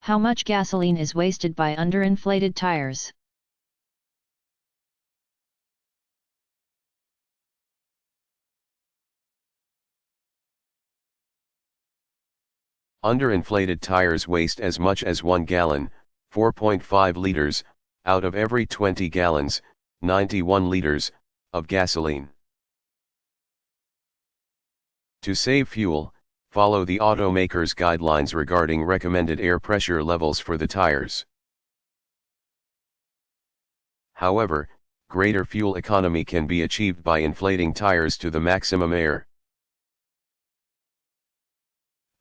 How much gasoline is wasted by underinflated tires? Underinflated tires waste as much as 1 gallon, 4.5 liters, out of every 20 gallons, 91 liters, of gasoline. To save fuel, follow the automaker's guidelines regarding recommended air pressure levels for the tires. However, greater fuel economy can be achieved by inflating tires to the maximum air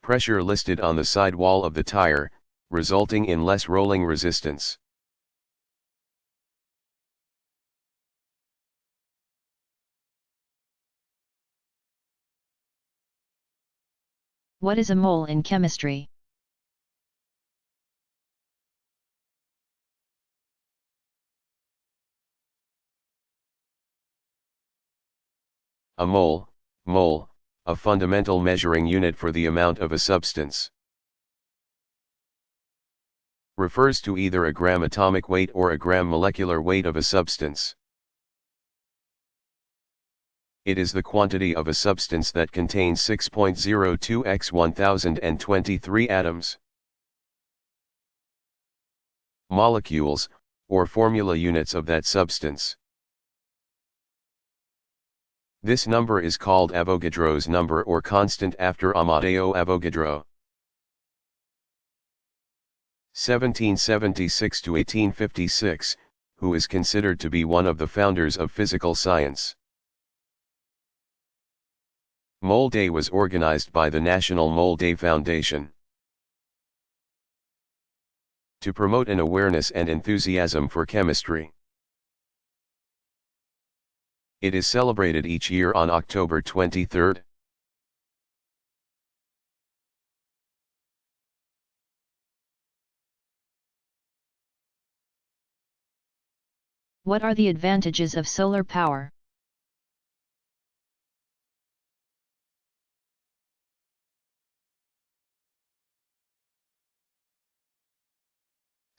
pressure listed on the sidewall of the tire, resulting in less rolling resistance. What is a mole in chemistry? A mole, a fundamental measuring unit for the amount of a substance. Refers to either a gram atomic weight or a gram molecular weight of a substance. It is the quantity of a substance that contains 6.02 x 1023 atoms. Molecules, or formula units of that substance. This number is called Avogadro's number or constant after Amadeo Avogadro. 1776 to 1856, who is considered to be one of the founders of physical science. Mole Day was organized by the National Mole Day Foundation to promote an awareness and enthusiasm for chemistry. It is celebrated each year on October 23. What are the advantages of solar power?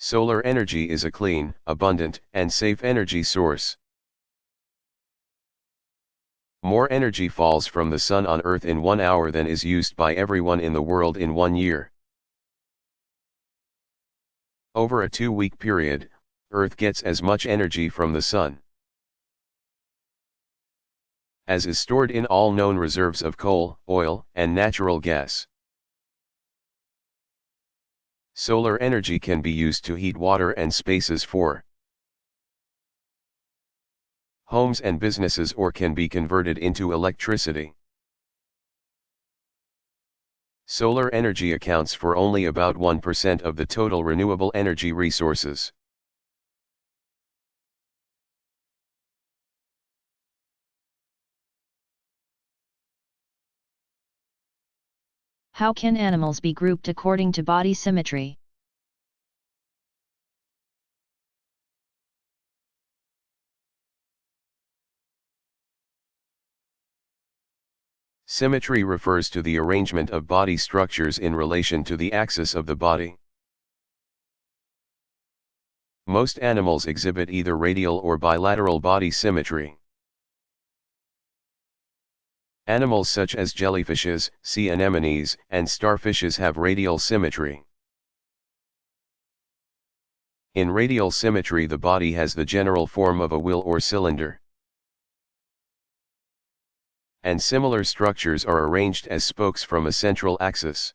Solar energy is a clean, abundant, and safe energy source. More energy falls from the sun on Earth in 1 hour than is used by everyone in the world in 1 year. Over a 2-week period, Earth gets as much energy from the sun as is stored in all known reserves of coal, oil, and natural gas. Solar energy can be used to heat water and spaces for homes and businesses, or can be converted into electricity. Solar energy accounts for only about 1% of the total renewable energy resources. How can animals be grouped according to body symmetry? Symmetry refers to the arrangement of body structures in relation to the axis of the body. Most animals exhibit either radial or bilateral body symmetry. Animals such as jellyfishes, sea anemones, and starfishes have radial symmetry. In radial symmetry, the body has the general form of a wheel or cylinder, and similar structures are arranged as spokes from a central axis.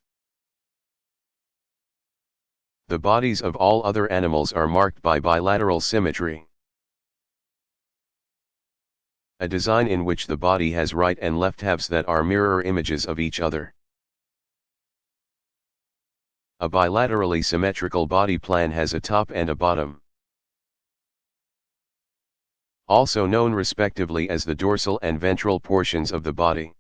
The bodies of all other animals are marked by bilateral symmetry, a design in which the body has right and left halves that are mirror images of each other. A bilaterally symmetrical body plan has a top and a bottom, also known respectively as the dorsal and ventral portions of the body.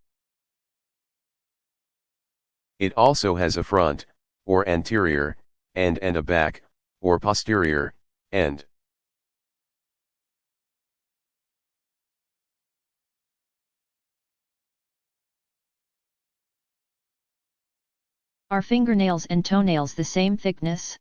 It also has a front, or anterior, end and a back, or posterior, end. Are fingernails and toenails the same thickness?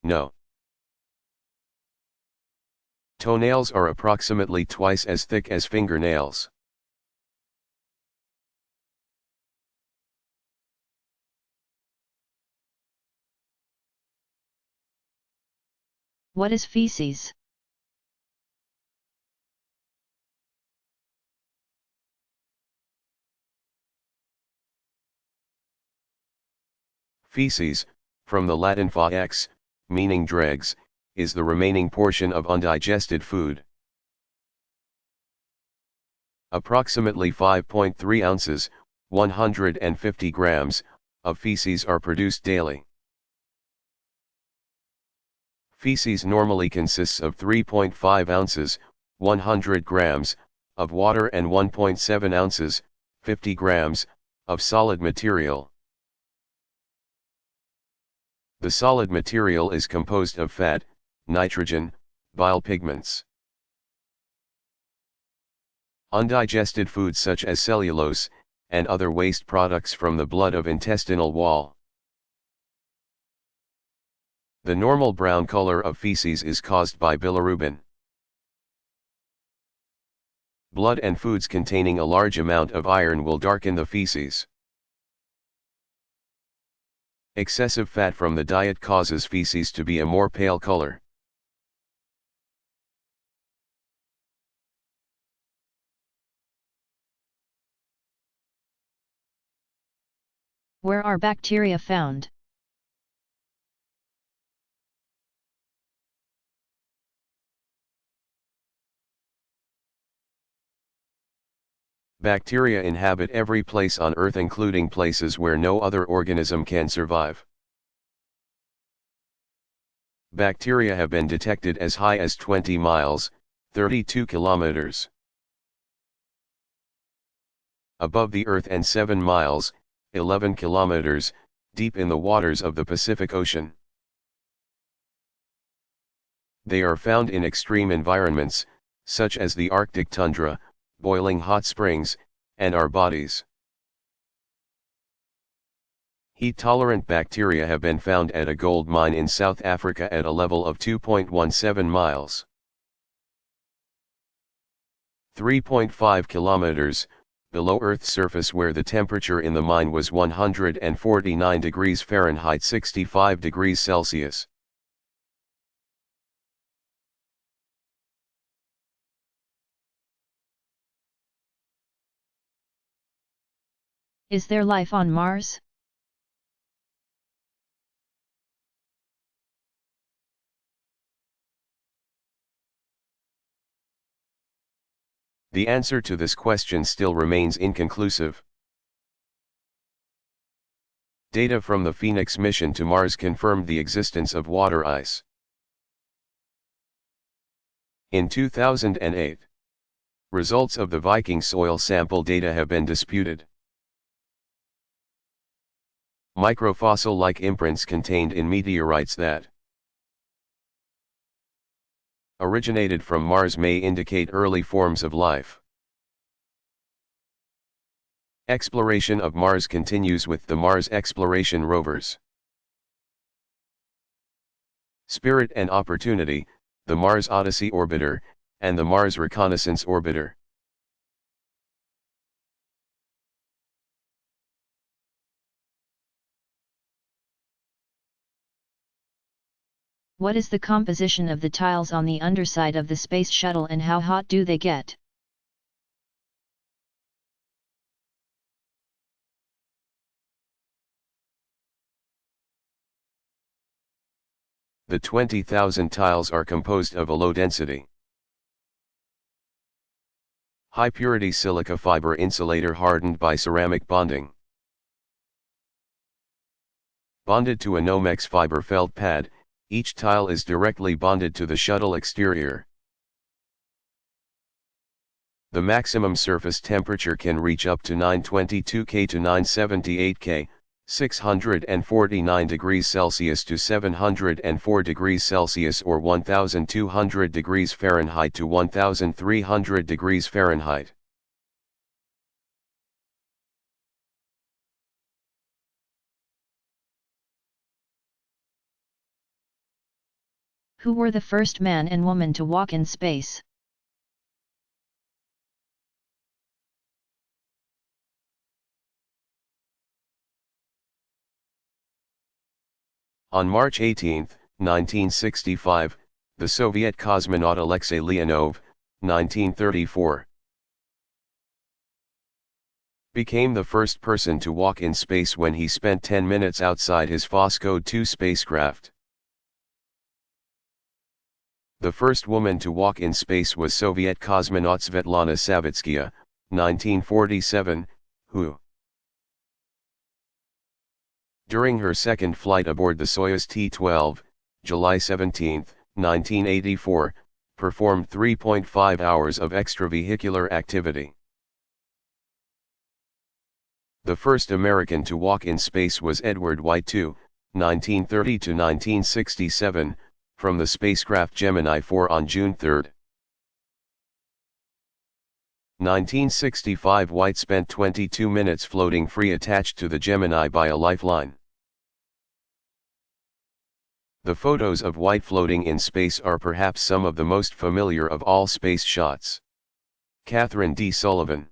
No. Toenails are approximately twice as thick as fingernails. What is feces? Feces, from the Latin fex, meaning dregs, is the remaining portion of undigested food. Approximately 5.3 ounces, 150 grams, of feces are produced daily. Feces normally consists of 3.5 ounces, 100 grams, of water and 1.7 ounces, 50 grams, of solid material. The solid material is composed of fat, nitrogen, bile pigments. Undigested foods such as cellulose, and other waste products from the blood of intestinal wall. The normal brown color of feces is caused by bilirubin. Blood and foods containing a large amount of iron will darken the feces. Excessive fat from the diet causes feces to be a more pale color. Where are bacteria found? Bacteria inhabit every place on Earth, including places where no other organism can survive. Bacteria have been detected as high as 20 miles, 32 kilometers, above the Earth and 7 miles, 11 kilometers, deep in the waters of the Pacific Ocean. They are found in extreme environments, such as the Arctic tundra, boiling hot springs, and our bodies. Heat-tolerant bacteria have been found at a gold mine in South Africa at a level of 2.17 miles. 3.5 kilometers, below Earth's surface, where the temperature in the mine was 149 degrees Fahrenheit 65 degrees Celsius. Is there life on Mars? The answer to this question still remains inconclusive. Data from the Phoenix mission to Mars confirmed the existence of water ice. In 2008, results of the Viking soil sample data have been disputed. Microfossil-like imprints contained in meteorites that originated from Mars may indicate early forms of life. Exploration of Mars continues with the Mars exploration rovers. Spirit and Opportunity, the Mars Odyssey orbiter, and the Mars Reconnaissance orbiter. What is the composition of the tiles on the underside of the Space Shuttle and how hot do they get? The 20,000 tiles are composed of a low-density, high-purity silica fiber insulator hardened by ceramic bonding. Bonded to a Nomex fiber felt pad, each tile is directly bonded to the shuttle exterior. The maximum surface temperature can reach up to 922 K to 978 K, 649 degrees Celsius to 704 degrees Celsius, or 1200 degrees Fahrenheit to 1300 degrees Fahrenheit. Who were the first man and woman to walk in space? On March 18, 1965, the Soviet cosmonaut Alexei Leonov, 1934, became the first person to walk in space when he spent 10 minutes outside his Voskhod 2 spacecraft. The first woman to walk in space was Soviet cosmonaut Svetlana Savitskaya, 1947, who, during her second flight aboard the Soyuz T-12, July 17, 1984, performed 3.5 hours of extravehicular activity. The first American to walk in space was Edward White II, 1930 to 1967, from the spacecraft Gemini 4 on June 3. 1965 White spent 22 minutes floating free attached to the Gemini by a lifeline. The photos of White floating in space are perhaps some of the most familiar of all space shots. Catherine D. Sullivan,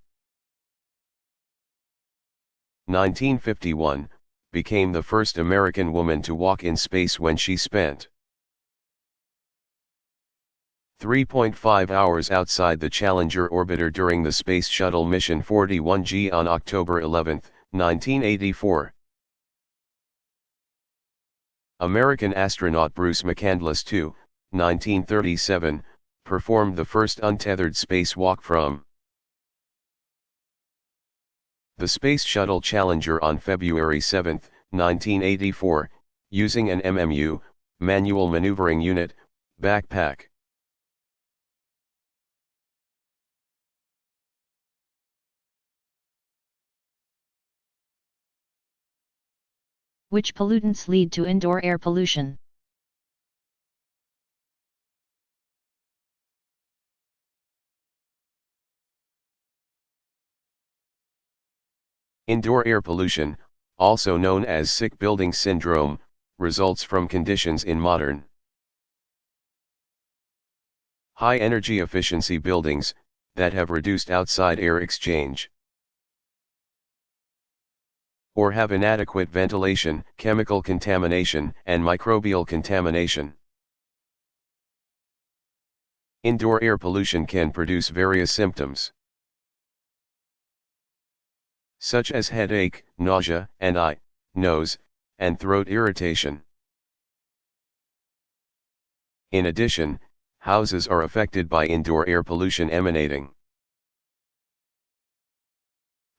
1951, became the first American woman to walk in space when she spent 3.5 hours outside the Challenger orbiter during the Space Shuttle Mission 41G on October 11, 1984. American astronaut Bruce McCandless II, 1937, performed the first untethered spacewalk from the Space Shuttle Challenger on February 7, 1984, using an MMU, Manual Maneuvering Unit, backpack. Which pollutants lead to indoor air pollution? Indoor air pollution, also known as sick building syndrome, results from conditions in modern high energy efficiency buildings that have reduced outside air exchange, or have inadequate ventilation, chemical contamination, and microbial contamination. Indoor air pollution can produce various symptoms, such as headache, nausea, and eye, nose, and throat irritation. In addition, houses are affected by indoor air pollution emanating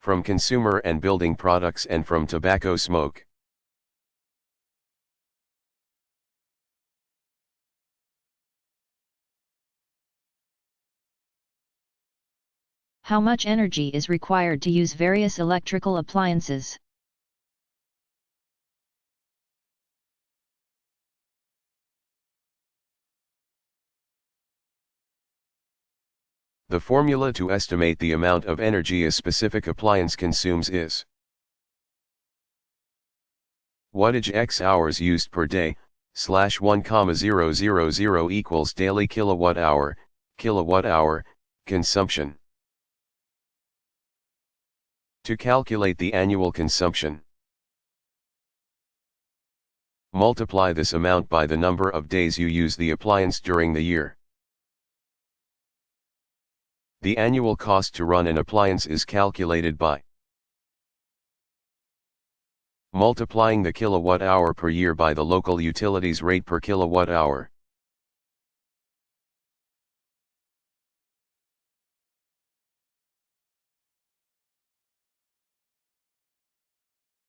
from consumer and building products and from tobacco smoke. How much energy is required to use various electrical appliances? The formula to estimate the amount of energy a specific appliance consumes is wattage x hours used per day, / 1,000 equals daily kilowatt hour, consumption. To calculate the annual consumption, multiply this amount by the number of days you use the appliance during the year. The annual cost to run an appliance is calculated by multiplying the kilowatt hour per year by the local utilities rate per kilowatt hour.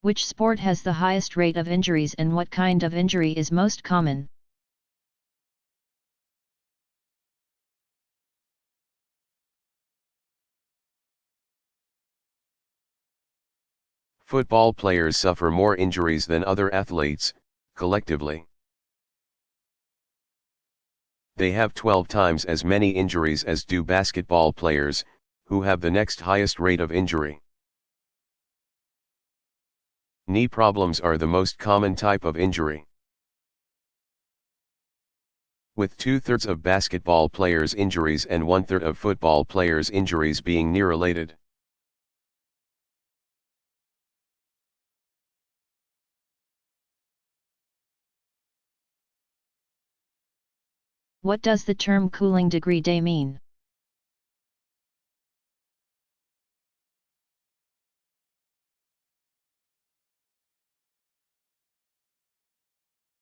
Which sport has the highest rate of injuries and what kind of injury is most common? Football players suffer more injuries than other athletes, collectively. They have 12 times as many injuries as do basketball players, who have the next highest rate of injury. Knee problems are the most common type of injury. with 2/3 of basketball players' injuries and 1/3 of football players' injuries being near-related. What does the term cooling degree day mean?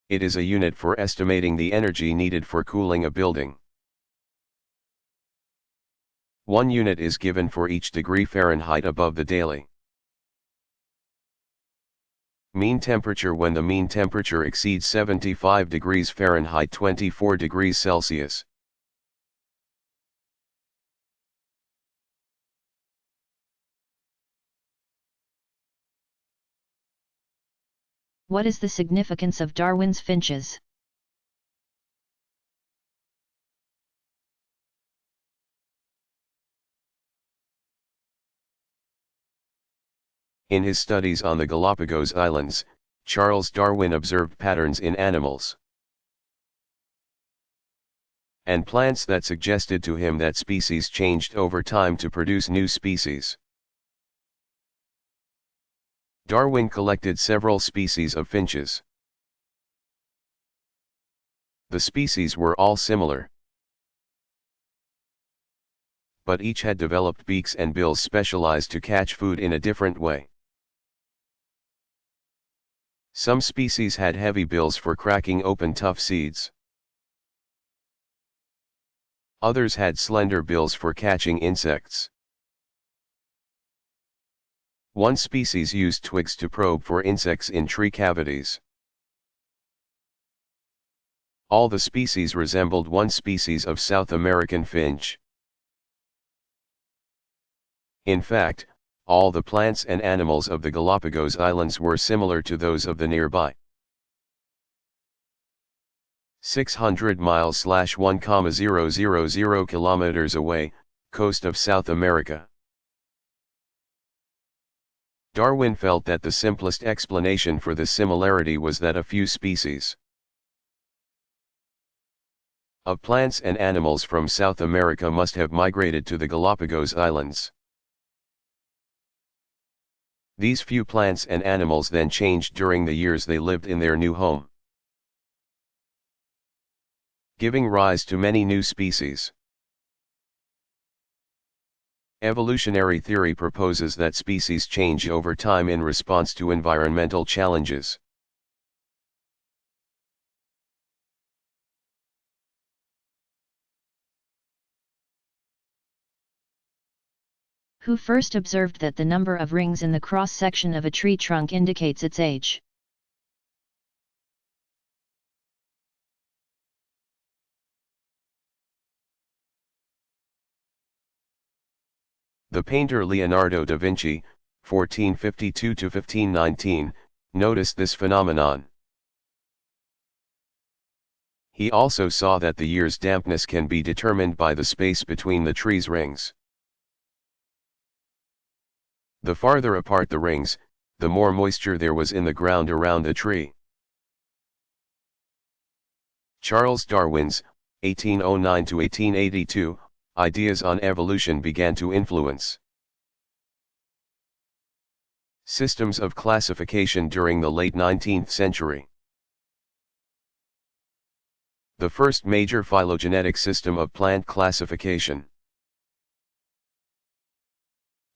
It is a unit for estimating the energy needed for cooling a building. 1 unit is given for each degree Fahrenheit above the daily mean temperature when the mean temperature exceeds 75 degrees Fahrenheit 24 degrees Celsius. What is the significance of Darwin's finches? In his studies on the Galapagos Islands, Charles Darwin observed patterns in animals and plants that suggested to him that species changed over time to produce new species. Darwin collected several species of finches. The species were all similar, but each had developed beaks and bills specialized to catch food in a different way. Some species had heavy bills for cracking open tough seeds. Others had slender bills for catching insects. One species used twigs to probe for insects in tree cavities. All the species resembled one species of South American finch. In fact, all the plants and animals of the Galapagos Islands were similar to those of the nearby 600 miles / 1,000 kilometers away, coast of South America. Darwin felt that the simplest explanation for this similarity was that a few species of plants and animals from South America must have migrated to the Galapagos Islands. These few plants and animals then changed during the years they lived in their new home, giving rise to many new species. Evolutionary theory proposes that species change over time in response to environmental challenges. Who first observed that the number of rings in the cross-section of a tree trunk indicates its age? The painter Leonardo da Vinci, 1452 to 1519, noticed this phenomenon. He also saw that the year's dampness can be determined by the space between the tree's rings. The farther apart the rings, the more moisture there was in the ground around the tree. Charles Darwin's, 1809 to 1882, ideas on evolution began to influence systems of classification during the late 19th century. The first major phylogenetic system of plant classification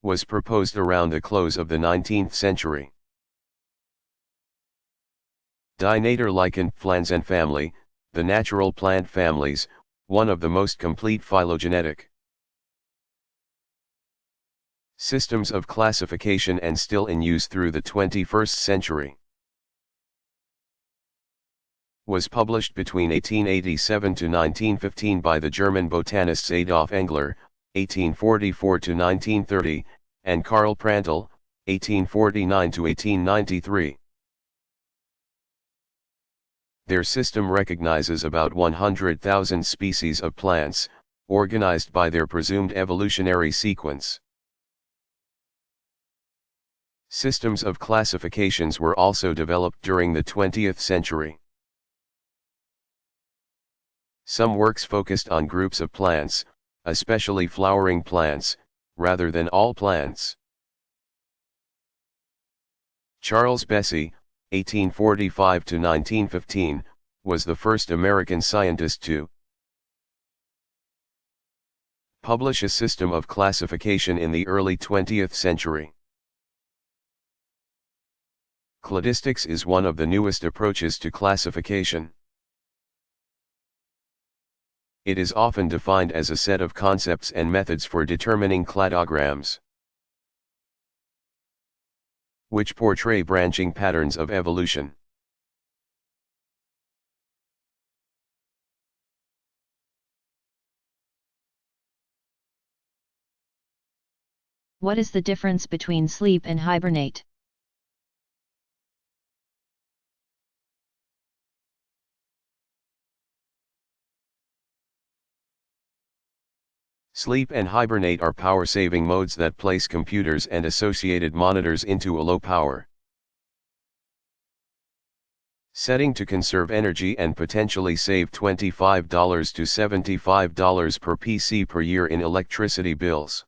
was proposed around the close of the 19th century. Dinator lichen, Flans and family, the natural plant families, one of the most complete phylogenetic systems of classification and still in use through the 21st century. Was published between 1887 to 1915 by the German botanists Adolf Engler, 1844 to 1930, and Karl Prantl, 1849 to 1893. Their system recognizes about 100,000 species of plants, organized by their presumed evolutionary sequence. Systems of classifications were also developed during the 20th century. Some works focused on groups of plants, especially flowering plants, rather than all plants. Charles Bessey, 1845 to 1915, was the first American scientist to publish a system of classification in the early 20th century. Cladistics is one of the newest approaches to classification. It is often defined as a set of concepts and methods for determining cladograms, which portray branching patterns of evolution. What is the difference between sleep and hibernate? Sleep and hibernate are power-saving modes that place computers and associated monitors into a low power setting to conserve energy and potentially save $25 to $75 per PC per year in electricity bills.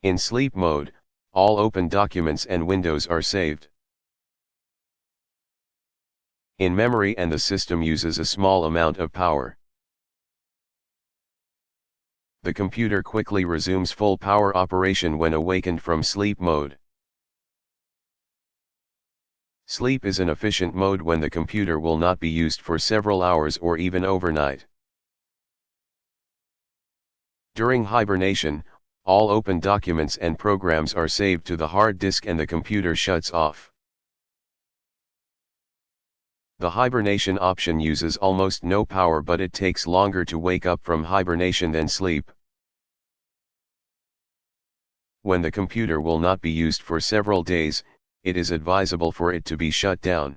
In sleep mode, all open documents and windows are saved in memory and the system uses a small amount of power. The computer quickly resumes full power operation when awakened from sleep mode. Sleep is an efficient mode when the computer will not be used for several hours or even overnight. During hibernation, all open documents and programs are saved to the hard disk and the computer shuts off. The hibernation option uses almost no power, but it takes longer to wake up from hibernation than sleep. When the computer will not be used for several days, it is advisable for it to be shut down.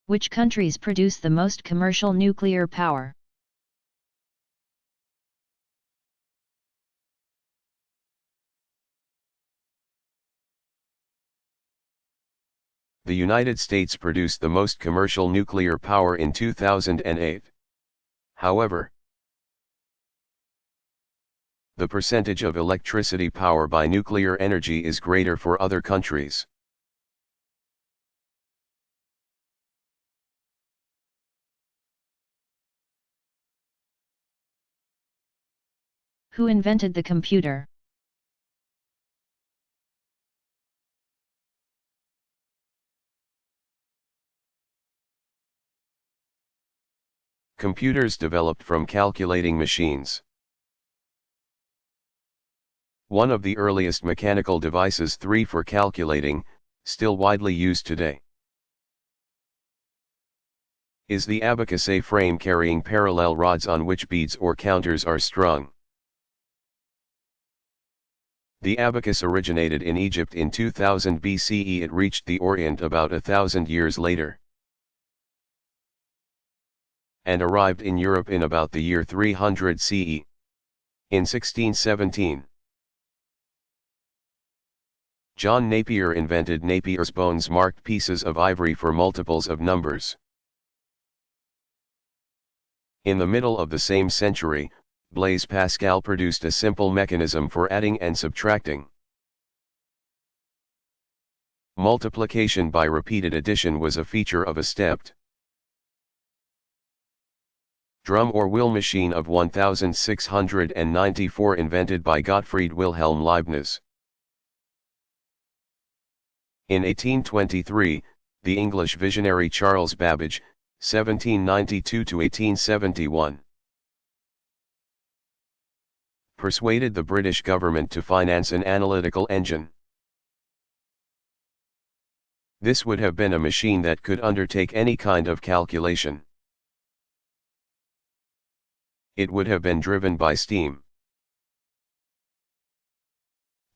Which countries produce the most commercial nuclear power? The United States produced the most commercial nuclear power in 2008. However, the percentage of electricity power by nuclear energy is greater for other countries. Who invented the computer? Computers developed from calculating machines. One of the earliest mechanical devices, 3 for calculating, still widely used today, is the abacus, a frame carrying parallel rods on which beads or counters are strung. The abacus originated in Egypt in 2000 BCE. It reached the Orient about 1,000 years later, and arrived in Europe in about the year 300 CE. In 1617, John Napier invented Napier's bones, marked pieces of ivory for multiples of numbers. In the middle of the same century, Blaise Pascal produced a simple mechanism for adding and subtracting. Multiplication by repeated addition was a feature of a stepped drum or wheel machine of 1694, invented by Gottfried Wilhelm Leibniz. In 1823, the English visionary Charles Babbage, 1792 to 1871, persuaded the British government to finance an analytical engine. This would have been a machine that could undertake any kind of calculation. It would have been driven by steam.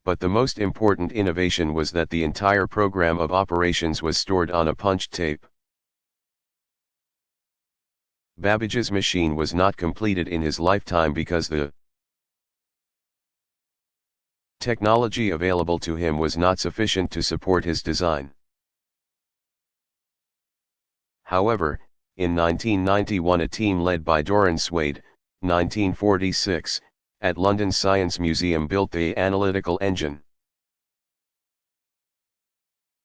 But the most important innovation was that the entire program of operations was stored on a punched tape. Babbage's machine was not completed in his lifetime because the Technology available to him was not sufficient to support his design. However, in 1991 a team led by Doran Swade, 1946, at London's Science Museum built the analytical engine.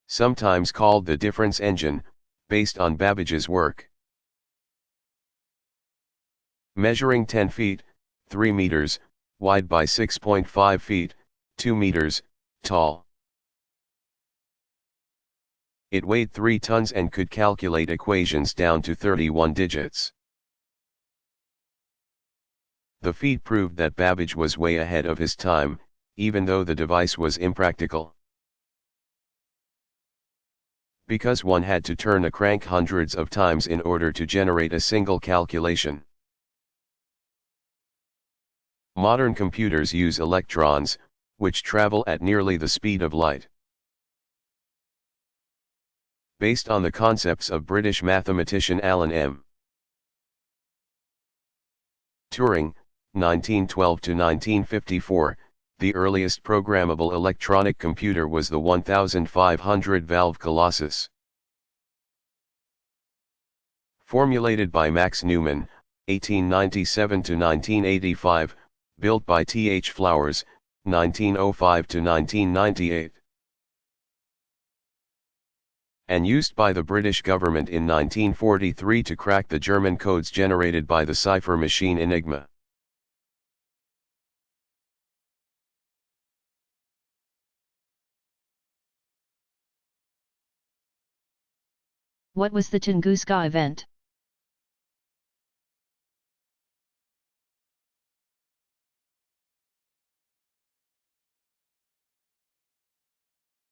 Sometimes called the difference engine, based on Babbage's work. Measuring 10 feet, 3 meters, wide by 6.5 feet, 2 meters, tall. It weighed 3 tons and could calculate equations down to 31 digits. The feat proved that Babbage was way ahead of his time, even though the device was impractical. Because one had to turn a crank hundreds of times in order to generate a single calculation. Modern computers use electrons, which travel at nearly the speed of light. Based on the concepts of British mathematician Alan M. Turing, 1912 to 1954, the earliest programmable electronic computer was the 1500 valve Colossus. Formulated by Max Newman, 1897 to 1985, built by T. H. Flowers, 1905 to 1998. And used by the British government in 1943 to crack the German codes generated by the cipher machine Enigma. What was the Tunguska event?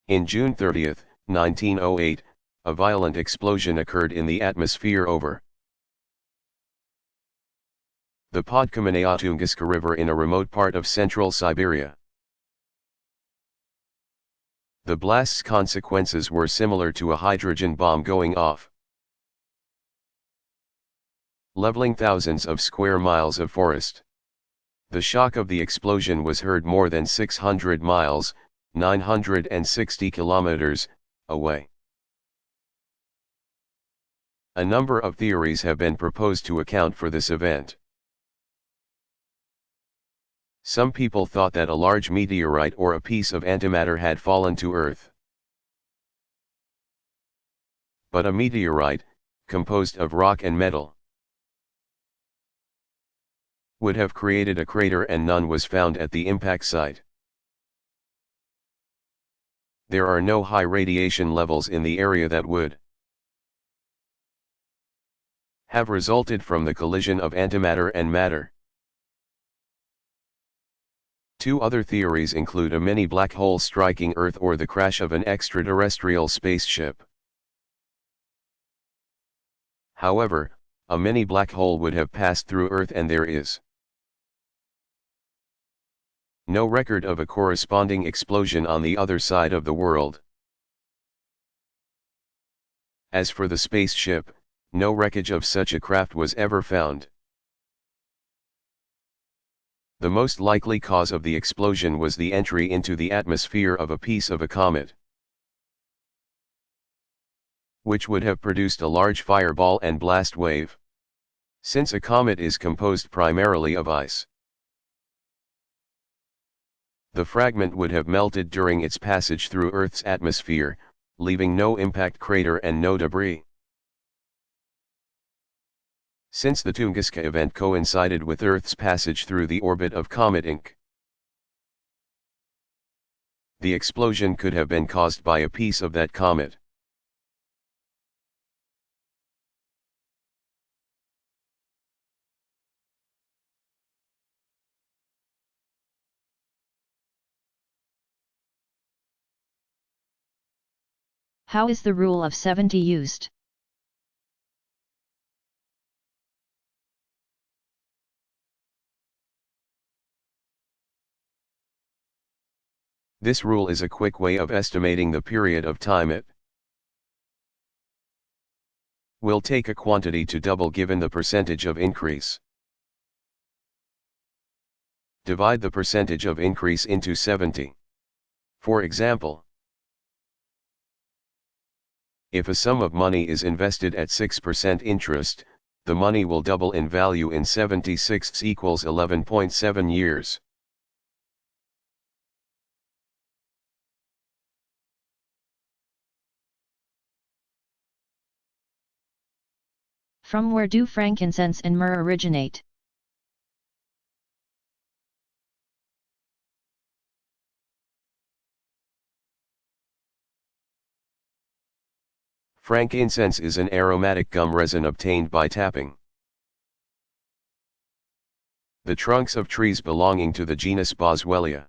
In June 30, 1908, a violent explosion occurred in the atmosphere over the Podkamennaya Tunguska River in a remote part of central Siberia. The blast's consequences were similar to a hydrogen bomb going off, leveling thousands of square miles of forest. The shock of the explosion was heard more than 600 miles, 960 kilometers, away. A number of theories have been proposed to account for this event. Some people thought that a large meteorite or a piece of antimatter had fallen to Earth. But a meteorite, composed of rock and metal, would have created a crater, and none was found at the impact site. There are no high radiation levels in the area that would have resulted from the collision of antimatter and matter. Two other theories include a mini black hole striking Earth or the crash of an extraterrestrial spaceship. However, a mini black hole would have passed through Earth, and there is no record of a corresponding explosion on the other side of the world. As for the spaceship, no wreckage of such a craft was ever found. The most likely cause of the explosion was the entry into the atmosphere of a piece of a comet, which would have produced a large fireball and blast wave. Since a comet is composed primarily of ice, the fragment would have melted during its passage through Earth's atmosphere, leaving no impact crater and no debris. Since the Tunguska event coincided with Earth's passage through the orbit of Comet Inc., the explosion could have been caused by a piece of that comet. How is the rule of 70 used? This rule is a quick way of estimating the period of time it will take a quantity to double given the percentage of increase. Divide the percentage of increase into 70. For example, if a sum of money is invested at 6% interest, the money will double in value in 76 equals 11.7 years. From where do frankincense and myrrh originate? Frankincense is an aromatic gum resin obtained by tapping the trunks of trees belonging to the genus Boswellia.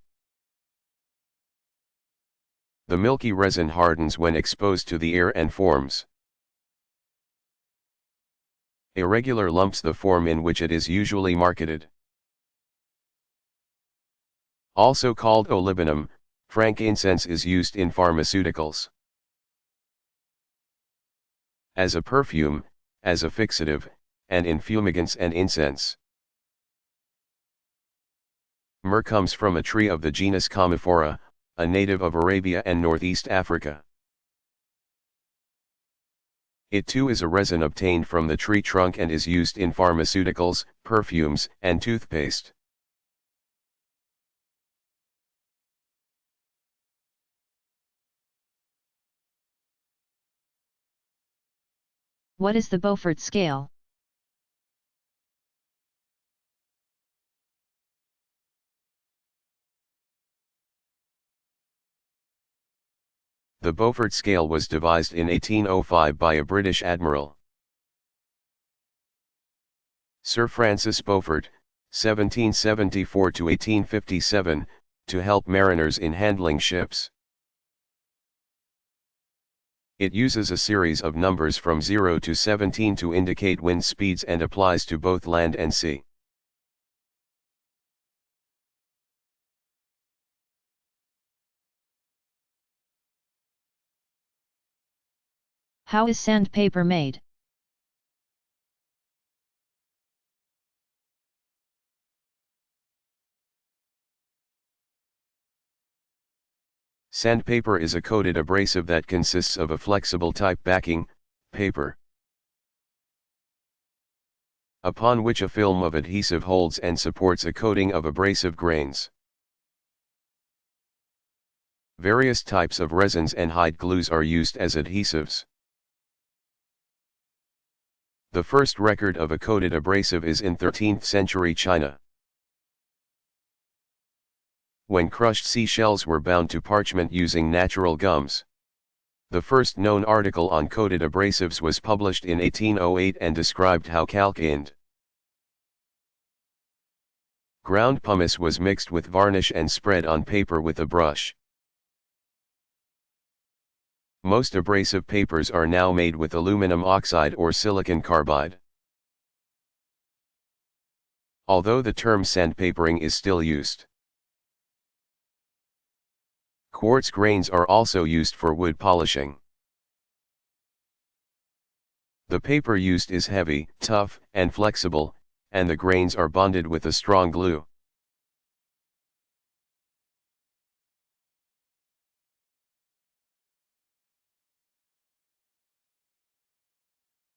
The milky resin hardens when exposed to the air and forms irregular lumps, the form in which it is usually marketed. Also called olibanum, frankincense is used in pharmaceuticals, as a perfume, as a fixative, and in fumigants and incense. Myrrh comes from a tree of the genus Commiphora, a native of Arabia and Northeast Africa. It too is a resin obtained from the tree trunk and is used in pharmaceuticals, perfumes, and toothpaste. What is the Beaufort scale? The Beaufort scale was devised in 1805 by a British admiral, Sir Francis Beaufort, 1774 to 1857, to help mariners in handling ships. It uses a series of numbers from 0 to 17 to indicate wind speeds and applies to both land and sea. How is sandpaper made? Sandpaper is a coated abrasive that consists of a flexible type backing, paper, upon which a film of adhesive holds and supports a coating of abrasive grains. Various types of resins and hide glues are used as adhesives. The first record of a coated abrasive is in 13th century China, when crushed seashells were bound to parchment using natural gums. The first known article on coated abrasives was published in 1808 and described how calcined ground pumice was mixed with varnish and spread on paper with a brush. Most abrasive papers are now made with aluminum oxide or silicon carbide. Although the term sandpapering is still used, quartz grains are also used for wood polishing. The paper used is heavy, tough, and flexible, and the grains are bonded with a strong glue.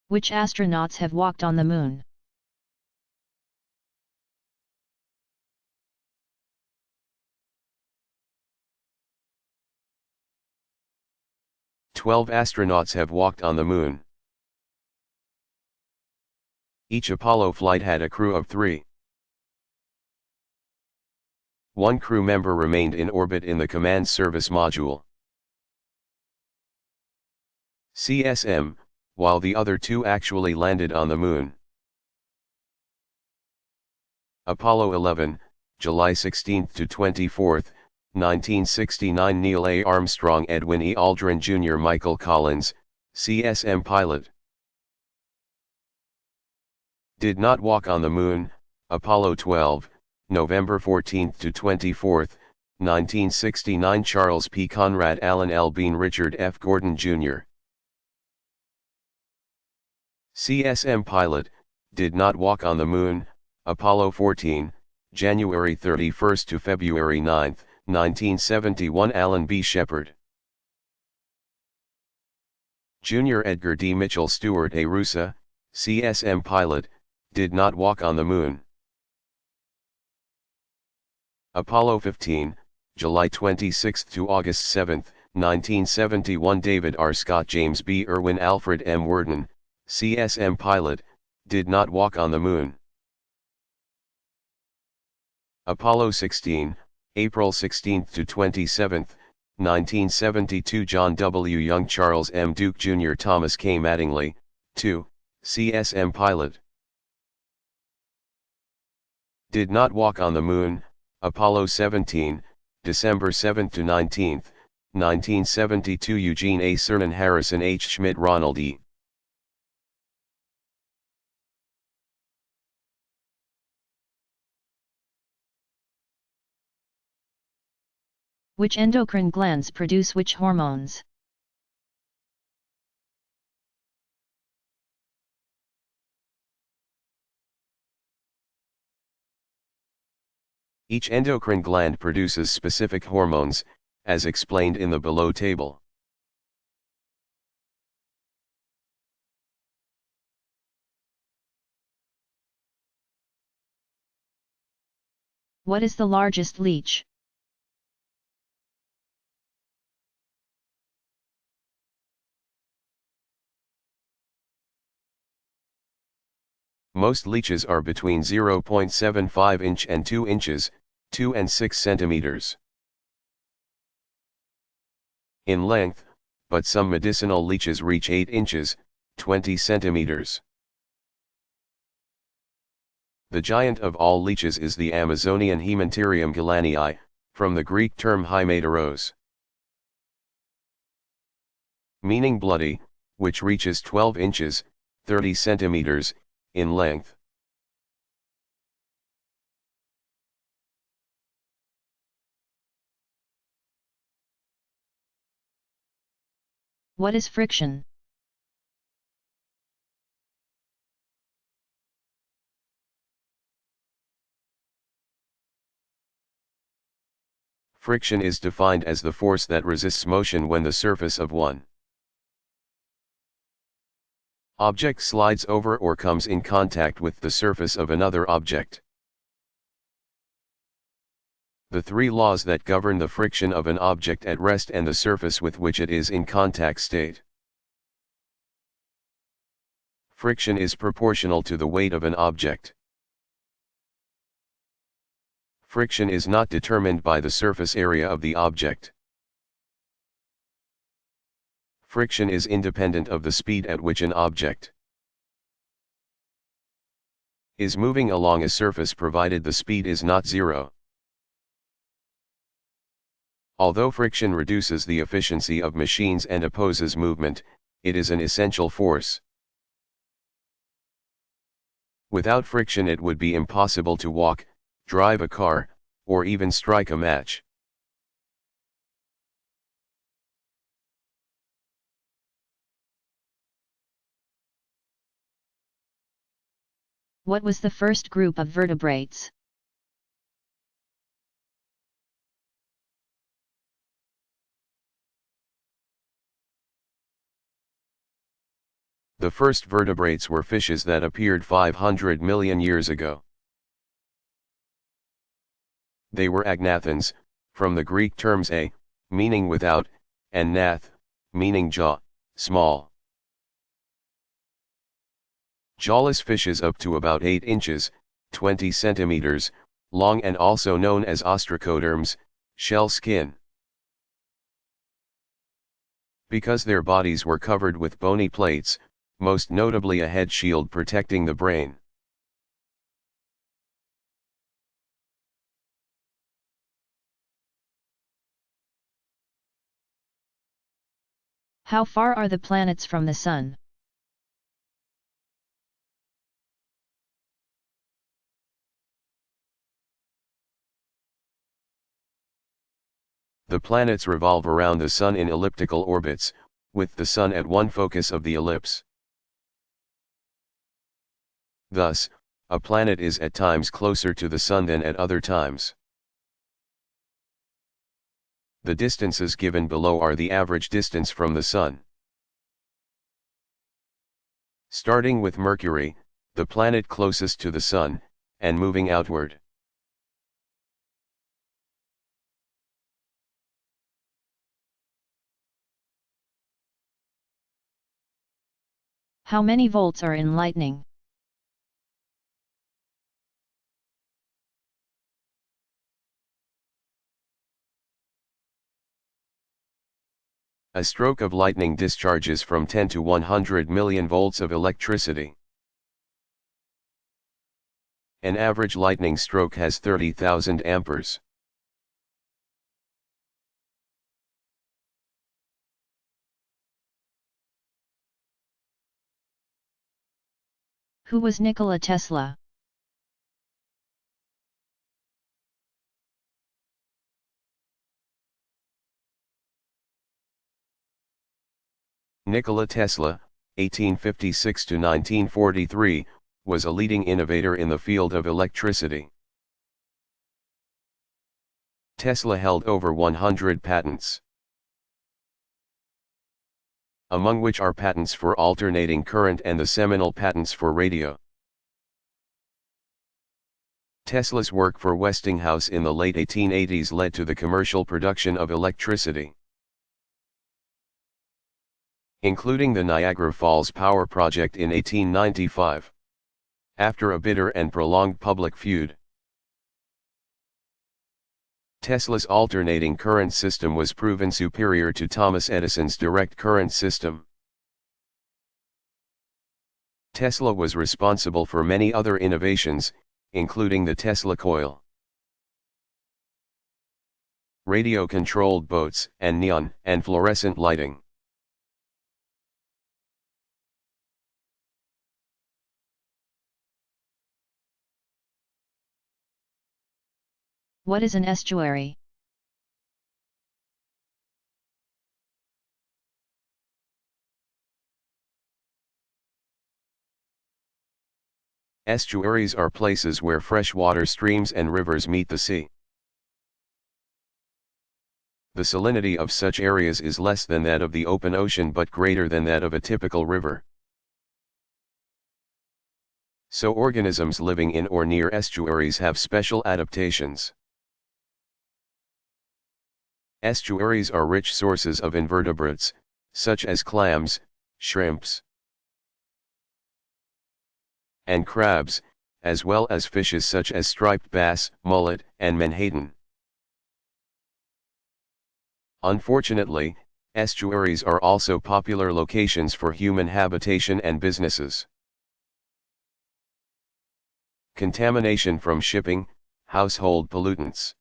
Which astronauts have walked on the Moon? "12 astronauts have walked on the Moon. Each Apollo flight had a crew of 3. One crew member remained in orbit in the Command Service Module, CSM, while the other 2 actually landed on the Moon. Apollo 11, July 16 to 24, 1969. Neil A. Armstrong, Edwin E. Aldrin Jr., Michael Collins, CSM pilot. Did not walk on the Moon. Apollo 12, November 14 to 24, 1969. Charles P. Conrad, Alan L. Bean, Richard F. Gordon Jr., CSM pilot, did not walk on the Moon. Apollo 14, January 31 to February 9, 1971 Alan B. Shepard. Junior Edgar D. Mitchell Stewart A. Rusa, CSM pilot, did not walk on the moon. Apollo 15, July 26 to August 7, 1971 David R. Scott James B. Irwin Alfred M. Worden, CSM pilot, did not walk on the moon. Apollo 16, April 16 to 27, 1972 John W. Young Charles M. Duke Jr. Thomas K. Mattingly, 2, CSM pilot. Did not walk on the moon, Apollo 17, December 7 to 19, 1972 Eugene A. Cernan Harrison H. Schmidt Ronald E. Which endocrine glands produce which hormones? Each endocrine gland produces specific hormones, as explained in the below table. What is the largest leech? Most leeches are between 0.75 inch and 2 inches, 2 and 6 centimeters in length, but some medicinal leeches reach 8 inches, 20 centimeters. The giant of all leeches is the Amazonian Haemanterium gillanii, from the Greek term haimateros, meaning bloody, which reaches 12 inches, 30 centimeters, in length. What is friction? Friction is defined as the force that resists motion when the surface of one object slides over or comes in contact with the surface of another object. The three laws that govern the friction of an object at rest and the surface with which it is in contact state. Friction is proportional to the weight of an object. Friction is not determined by the surface area of the object. Friction is independent of the speed at which an object is moving along a surface provided the speed is not zero. Although friction reduces the efficiency of machines and opposes movement, it is an essential force. Without friction it would be impossible to walk, drive a car, or even strike a match. What was the first group of vertebrates? The first vertebrates were fishes that appeared 500 million years ago. They were agnathans, from the Greek terms a, meaning without, and nath, meaning jaw, small. Jawless fishes up to about 8 inches, 20 centimeters, long and also known as ostracoderms, shell skin. Because their bodies were covered with bony plates, most notably a head shield protecting the brain. How far are the planets from the Sun? The planets revolve around the Sun in elliptical orbits, with the Sun at one focus of the ellipse. Thus, a planet is at times closer to the Sun than at other times. The distances given below are the average distance from the Sun. Starting with Mercury, the planet closest to the Sun, and moving outward. How many volts are in lightning? A stroke of lightning discharges from 10 to 100 million volts of electricity. An average lightning stroke has 30,000 amperes. Who was Nikola Tesla? Nikola Tesla, 1856 to 1943, was a leading innovator in the field of electricity. Tesla held over 100 patents, among which are patents for alternating current and the seminal patents for radio. Tesla's work for Westinghouse in the late 1880s led to the commercial production of electricity, including the Niagara Falls Power Project in 1895. After a bitter and prolonged public feud, Tesla's alternating current system was proven superior to Thomas Edison's direct current system. Tesla was responsible for many other innovations, including the Tesla coil, radio-controlled boats, and neon and fluorescent lighting. What is an estuary? Estuaries are places where freshwater streams and rivers meet the sea. The salinity of such areas is less than that of the open ocean but greater than that of a typical river. So organisms living in or near estuaries have special adaptations. Estuaries are rich sources of invertebrates, such as clams, shrimps, and crabs, as well as fishes such as striped bass, mullet, and menhaden. Unfortunately, estuaries are also popular locations for human habitation and businesses. Contamination from shipping, household pollutants,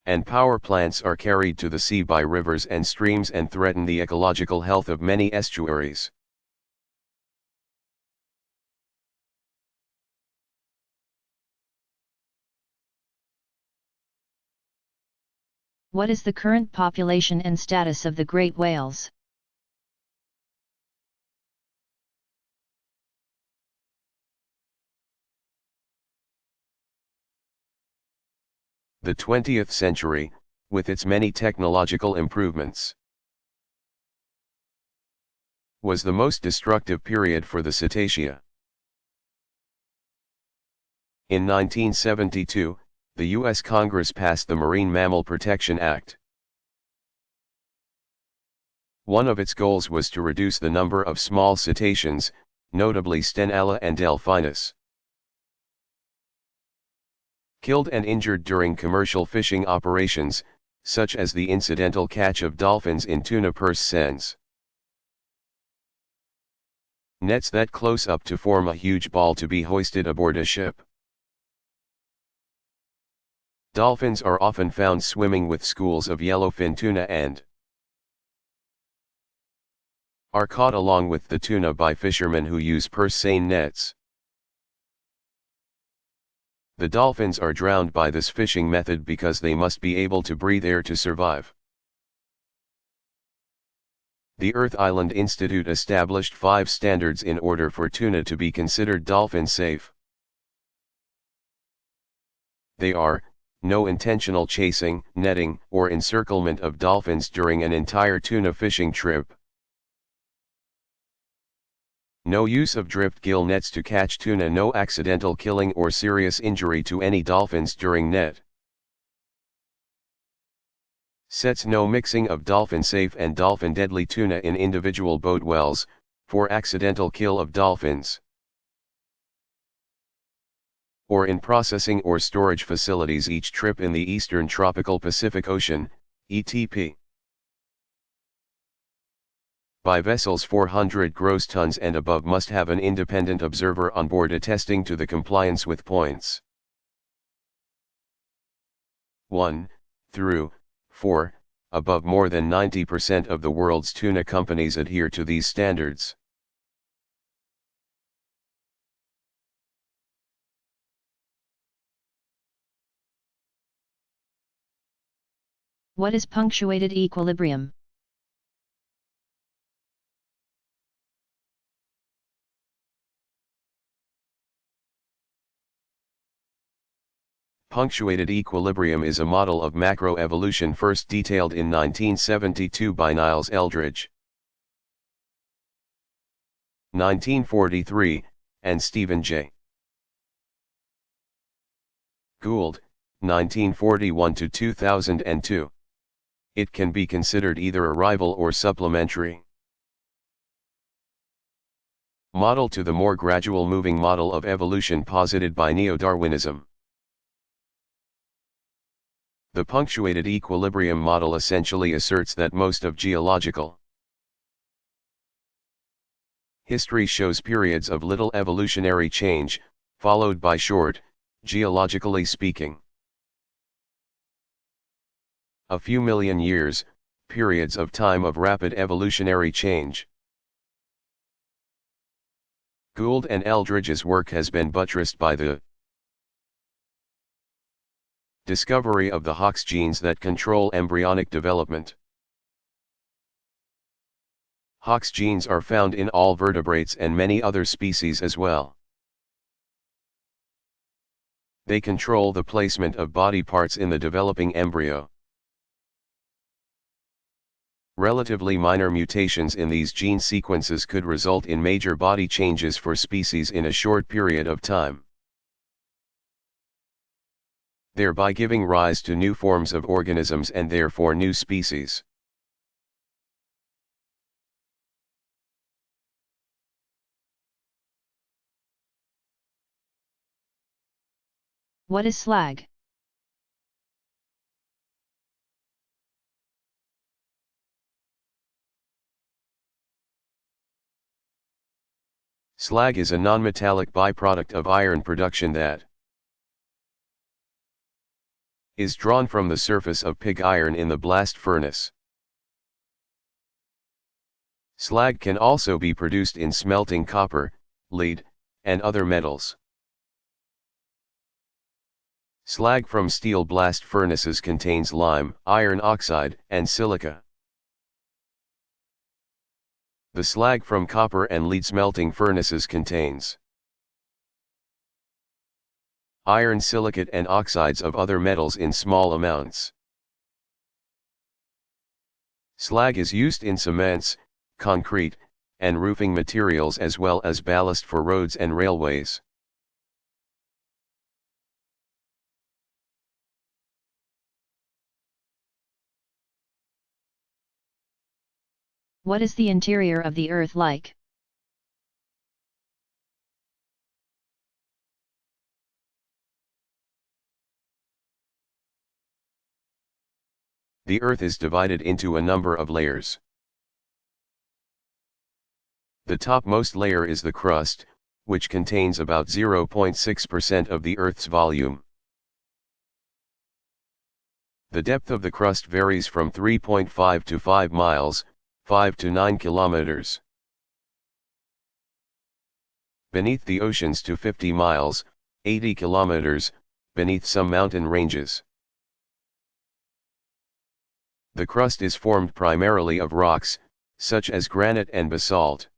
and power plants are carried to the sea by rivers and streams and threaten the ecological health of many estuaries. What is the current population and status of the great whales? The 20th century, with its many technological improvements, was the most destructive period for the cetacea. In 1972, the U.S. Congress passed the Marine Mammal Protection Act. One of its goals was to reduce the number of small cetaceans, notably Stenella and Delphinus, killed and injured during commercial fishing operations, such as the incidental catch of dolphins in tuna purse seines. Nets that close up to form a huge ball to be hoisted aboard a ship. Dolphins are often found swimming with schools of yellowfin tuna and are caught along with the tuna by fishermen who use purse seine nets. The dolphins are drowned by this fishing method because they must be able to breathe air to survive. The Earth Island Institute established 5 standards in order for tuna to be considered dolphin safe. They are: no intentional chasing, netting, or encirclement of dolphins during an entire tuna fishing trip. No use of drift gill nets to catch tuna. No accidental killing or serious injury to any dolphins during net sets. No mixing of dolphin safe and dolphin deadly tuna in individual boat wells, for accidental kill of dolphins, or in processing or storage facilities. Each trip in the Eastern Tropical Pacific Ocean, ETP, by vessels 400 gross tons and above must have an independent observer on board attesting to the compliance with points 1 through 4, above. More than 90% of the world's tuna companies adhere to these standards. What is punctuated equilibrium? Punctuated equilibrium is a model of macroevolution first detailed in 1972 by Niles Eldredge, 1943, and Stephen J. Gould, 1941 to 2002. It can be considered either a rival or supplementary model to the more gradual moving model of evolution posited by neo-Darwinism. The punctuated equilibrium model essentially asserts that most of geological history shows periods of little evolutionary change, followed by short, geologically speaking, a few million years, periods of time of rapid evolutionary change. Gould and Eldredge's work has been buttressed by the discovery of the Hox genes that control embryonic development. Hox genes are found in all vertebrates and many other species as well. They control the placement of body parts in the developing embryo. Relatively minor mutations in these gene sequences could result in major body changes for species in a short period of time, thereby giving rise to new forms of organisms and therefore new species. What is slag? Slag is a nonmetallic byproduct of iron production that is drawn from the surface of pig iron in the blast furnace. Slag can also be produced in smelting copper, lead, and other metals. Slag from steel blast furnaces contains lime, iron oxide, and silica. The slag from copper and lead smelting furnaces contains iron silicate and oxides of other metals in small amounts. Slag is used in cements, concrete, and roofing materials as well as ballast for roads and railways. What is the interior of the Earth like? The Earth is divided into a number of layers. The topmost layer is the crust, which contains about 0.6% of the Earth's volume. The depth of the crust varies from 3.5 to 5 miles, 5 to 9 kilometers. Beneath the oceans to 50 miles, 80 kilometers, beneath some mountain ranges. The crust is formed primarily of rocks, such as granite and basalt.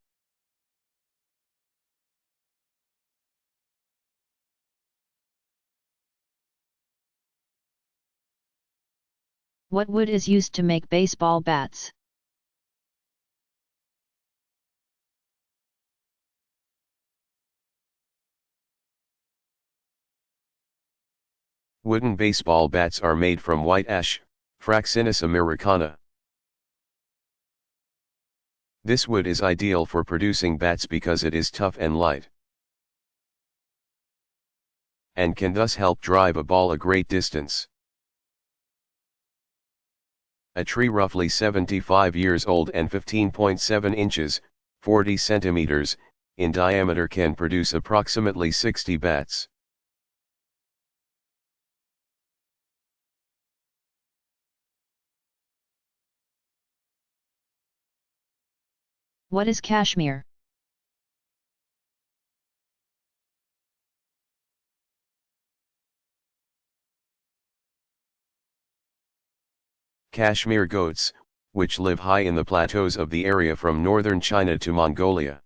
What wood is used to make baseball bats? Wooden baseball bats are made from white ash, Fraxinus americana. This wood is ideal for producing bats because it is tough and light, and can thus help drive a ball a great distance. A tree roughly 75 years old and 15.7 inches, 40 centimeters, in diameter can produce approximately 60 bats. What is cashmere? Kashmir goats, which live high in the plateaus of the area from northern China to Mongolia,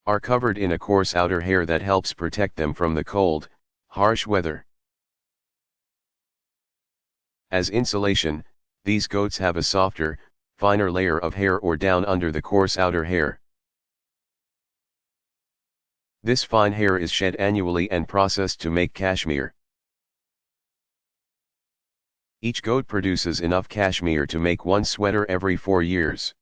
are covered in a coarse outer hair that helps protect them from the cold, harsh weather. As insulation, these goats have a softer, finer layer of hair or down under the coarse outer hair. This fine hair is shed annually and processed to make cashmere. Each goat produces enough cashmere to make one sweater every 4 years.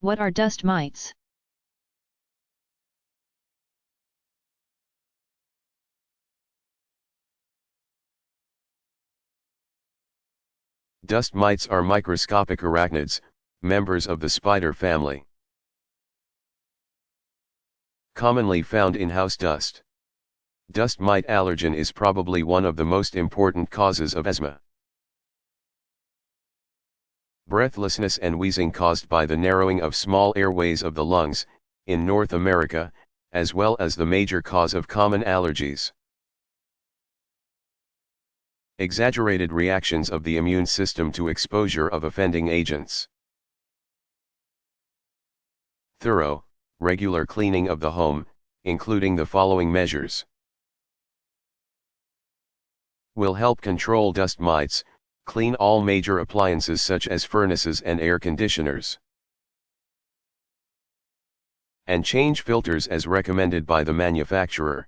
What are dust mites? Dust mites are microscopic arachnids, members of the spider family. Commonly found in house dust. Dust mite allergen is probably one of the most important causes of asthma. Breathlessness and wheezing caused by the narrowing of small airways of the lungs, in North America, as well as the major cause of common allergies. Exaggerated reactions of the immune system to exposure of offending agents. Thorough, regular cleaning of the home, including the following measures, will help control dust mites. Clean all major appliances such as furnaces and air conditioners, and change filters as recommended by the manufacturer.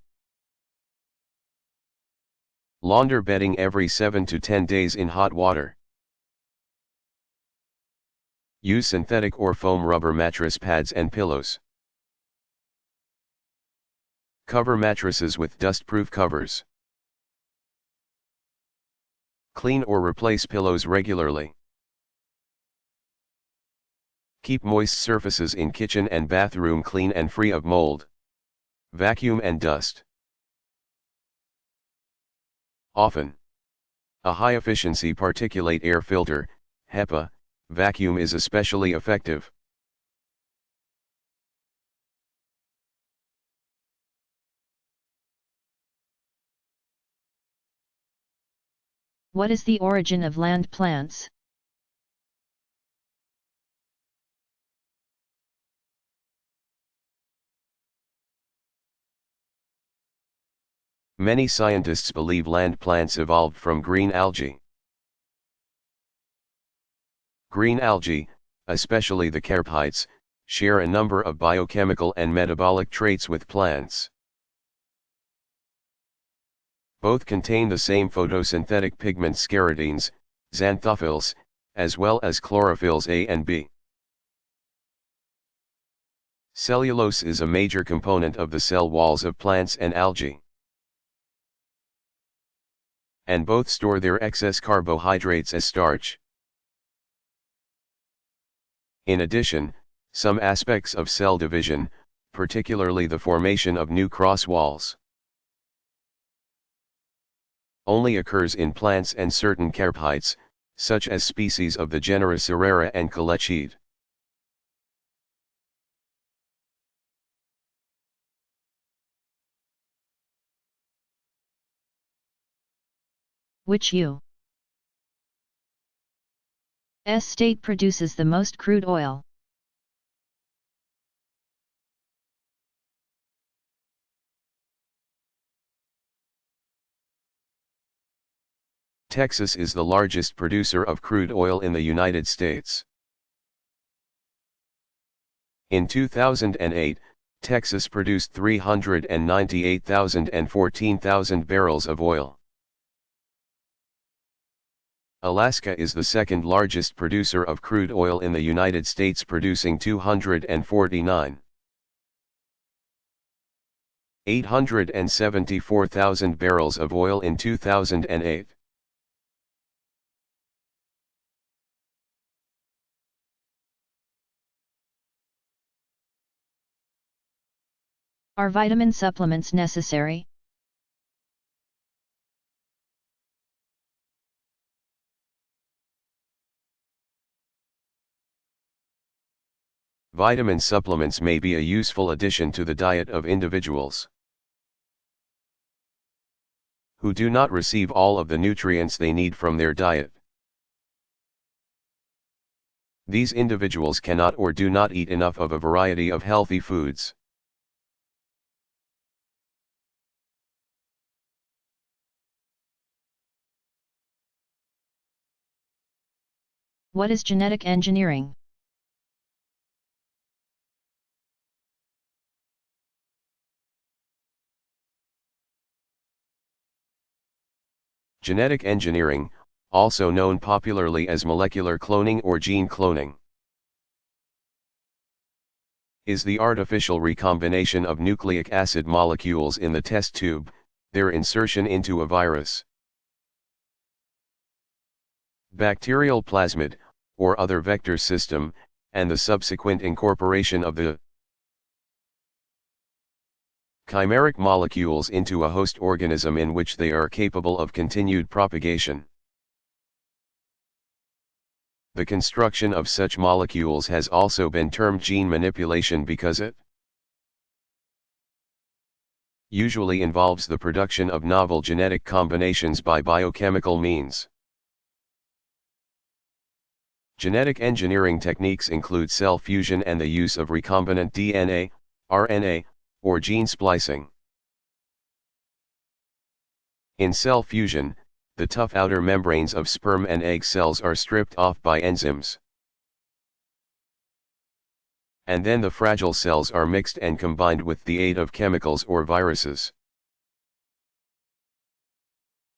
Launder bedding every 7 to 10 days in hot water. Use synthetic or foam rubber mattress pads and pillows. Cover mattresses with dust-proof covers. Clean or replace pillows regularly. Keep moist surfaces in kitchen and bathroom clean and free of mold, vacuum and dust. Often, a high-efficiency particulate air filter, HEPA, vacuum is especially effective. What is the origin of land plants? Many scientists believe land plants evolved from green algae. Green algae, especially the carpites, share a number of biochemical and metabolic traits with plants. Both contain the same photosynthetic pigment scaridines, xanthophylls, as well as chlorophylls A and B. Cellulose is a major component of the cell walls of plants and algae, and both store their excess carbohydrates as starch. In addition, some aspects of cell division, particularly the formation of new cross walls, only occurs in plants and certain carpites, such as species of the genera Cerera and Colechid. Which U.S. state produces the most crude oil? Texas is the largest producer of crude oil in the United States. In 2008, Texas produced 398,000 and 14,000 barrels of oil. Alaska is the second largest producer of crude oil in the United States, producing 249,874,000 barrels of oil in 2008. Are vitamin supplements necessary? Vitamin supplements may be a useful addition to the diet of individuals who do not receive all of the nutrients they need from their diet. These individuals cannot or do not eat enough of a variety of healthy foods. What is genetic engineering? Genetic engineering, also known popularly as molecular cloning or gene cloning, is the artificial recombination of nucleic acid molecules in the test tube, their insertion into a virus, bacterial plasmid, or other vector system, and the subsequent incorporation of the chimeric molecules into a host organism in which they are capable of continued propagation. The construction of such molecules has also been termed gene manipulation because it usually involves the production of novel genetic combinations by biochemical means. Genetic engineering techniques include cell fusion and the use of recombinant DNA, RNA, or gene splicing. In cell fusion, the tough outer membranes of sperm and egg cells are stripped off by enzymes. And then the fragile cells are mixed and combined with the aid of chemicals or viruses.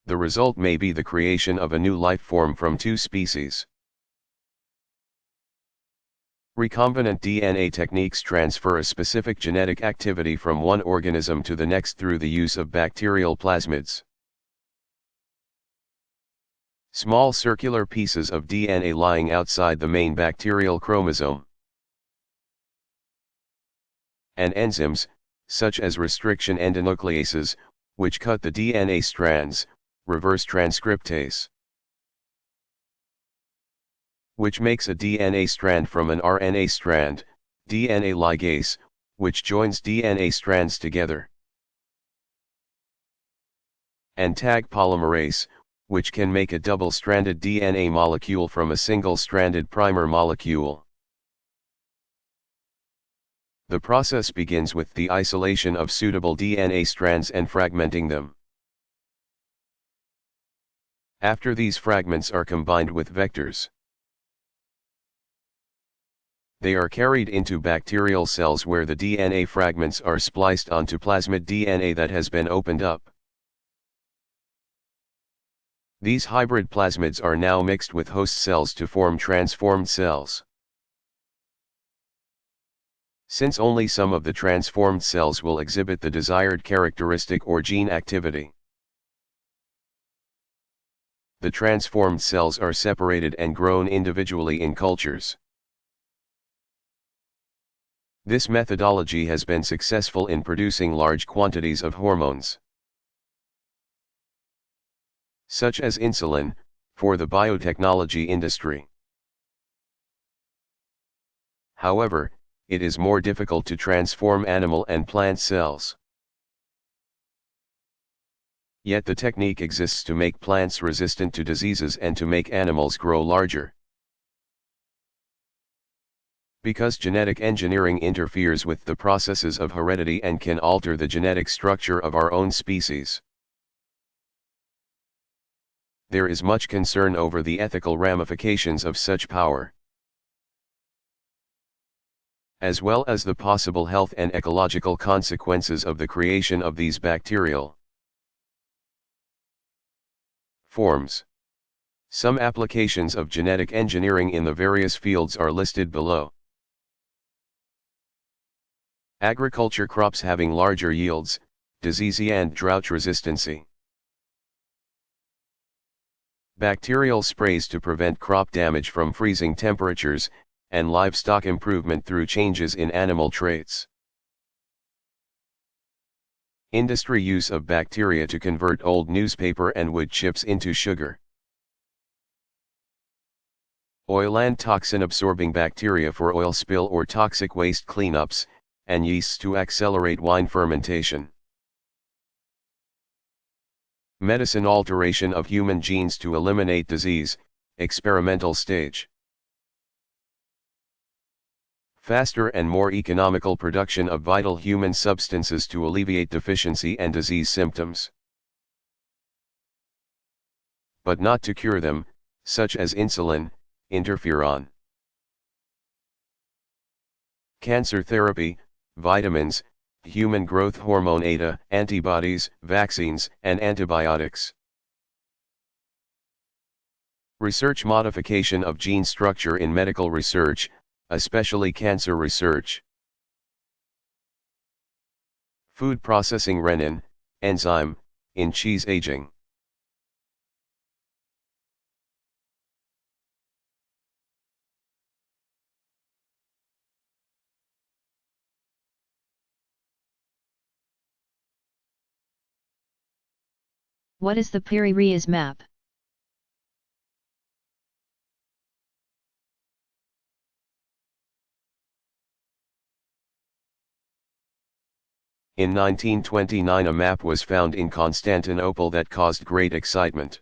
The result may be the creation of a new life form from two species. Recombinant DNA techniques transfer a specific genetic activity from one organism to the next through the use of bacterial plasmids. Small circular pieces of DNA lying outside the main bacterial chromosome. And enzymes, such as restriction endonucleases, which cut the DNA strands, reverse transcriptase, which makes a DNA strand from an RNA strand, DNA ligase, which joins DNA strands together, and tag polymerase, which can make a double-stranded DNA molecule from a single-stranded primer molecule. The process begins with the isolation of suitable DNA strands and fragmenting them. After these fragments are combined with vectors, they are carried into bacterial cells where the DNA fragments are spliced onto plasmid DNA that has been opened up. These hybrid plasmids are now mixed with host cells to form transformed cells. Since only some of the transformed cells will exhibit the desired characteristic or gene activity, the transformed cells are separated and grown individually in cultures. This methodology has been successful in producing large quantities of hormones, such as insulin, for the biotechnology industry. However, it is more difficult to transform animal and plant cells. Yet the technique exists to make plants resistant to diseases and to make animals grow larger. Because genetic engineering interferes with the processes of heredity and can alter the genetic structure of our own species. There is much concern over the ethical ramifications of such power, as well as the possible health and ecological consequences of the creation of these bacterial forms. Some applications of genetic engineering in the various fields are listed below. Agriculture: crops having larger yields, disease and drought resistancy. Bacterial sprays to prevent crop damage from freezing temperatures, and livestock improvement through changes in animal traits. Industry: use of bacteria to convert old newspaper and wood chips into sugar. Oil and toxin-absorbing bacteria for oil spill or toxic waste cleanups, and yeasts to accelerate wine fermentation. Medicine: alteration of human genes to eliminate disease, experimental stage. Faster and more economical production of vital human substances to alleviate deficiency and disease symptoms, but not to cure them, such as insulin, interferon. Cancer therapy, vitamins, human growth hormone ADA, antibodies, vaccines, and antibiotics. Research: modification of gene structure in medical research, especially cancer research. Food processing: renin, enzyme, in cheese aging. What is the Piri-Reis map? In 1929 a map was found in Constantinople that caused great excitement.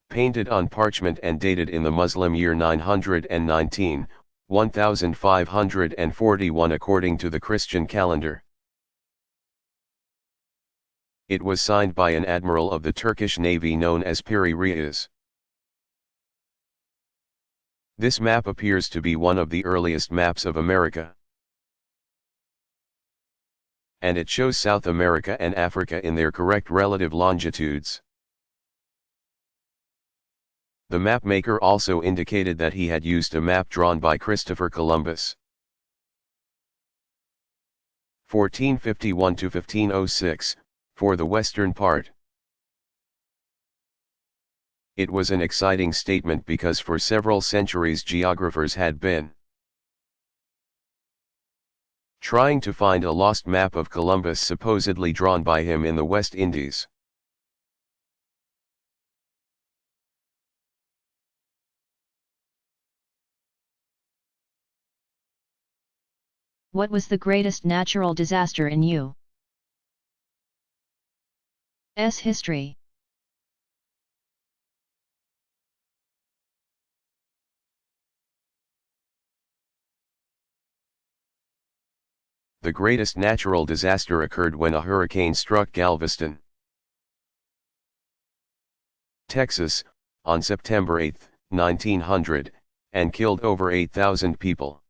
Painted on parchment and dated in the Muslim year 919, 1541 according to the Christian calendar. It was signed by an admiral of the Turkish Navy known as Piri-Reis. This map appears to be one of the earliest maps of America, and it shows South America and Africa in their correct relative longitudes. The map maker also indicated that he had used a map drawn by Christopher Columbus. 1451 to 1506, for the western part. It was an exciting statement because for several centuries geographers had been trying to find a lost map of Columbus supposedly drawn by him in the West Indies. What was the greatest natural disaster in U.S. history? The greatest natural disaster occurred when a hurricane struck Galveston, Texas, on September 8, 1900, and killed over 8,000 people.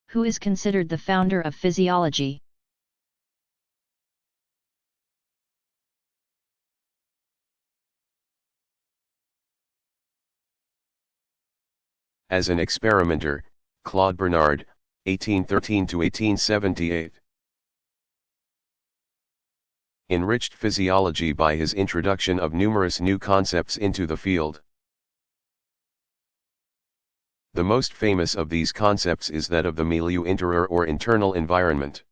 Who is considered the founder of physiology? As an experimenter, Claude Bernard, 1813 to 1878. Enriched physiology by his introduction of numerous new concepts into the field. The most famous of these concepts is that of the milieu intérieur or internal environment.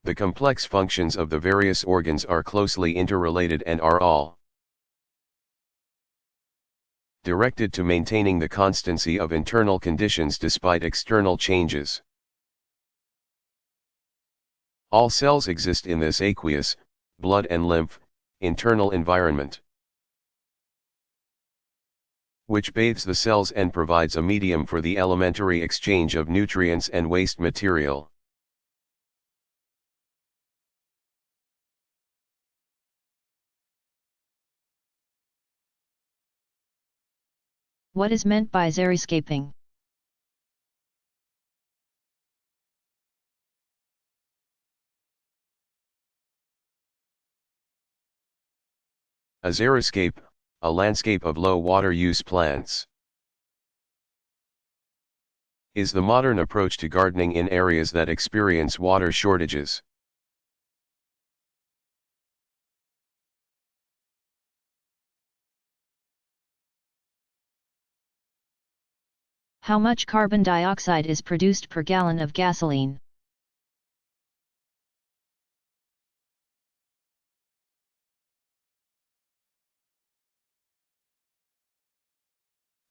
The complex functions of the various organs are closely interrelated and are all directed to maintaining the constancy of internal conditions despite external changes. All cells exist in this aqueous, blood and lymph, internal environment, which bathes the cells and provides a medium for the elementary exchange of nutrients and waste material. What is meant by xeriscaping? A xeriscape, a landscape of low water use plants, is the modern approach to gardening in areas that experience water shortages. How much carbon dioxide is produced per gallon of gasoline?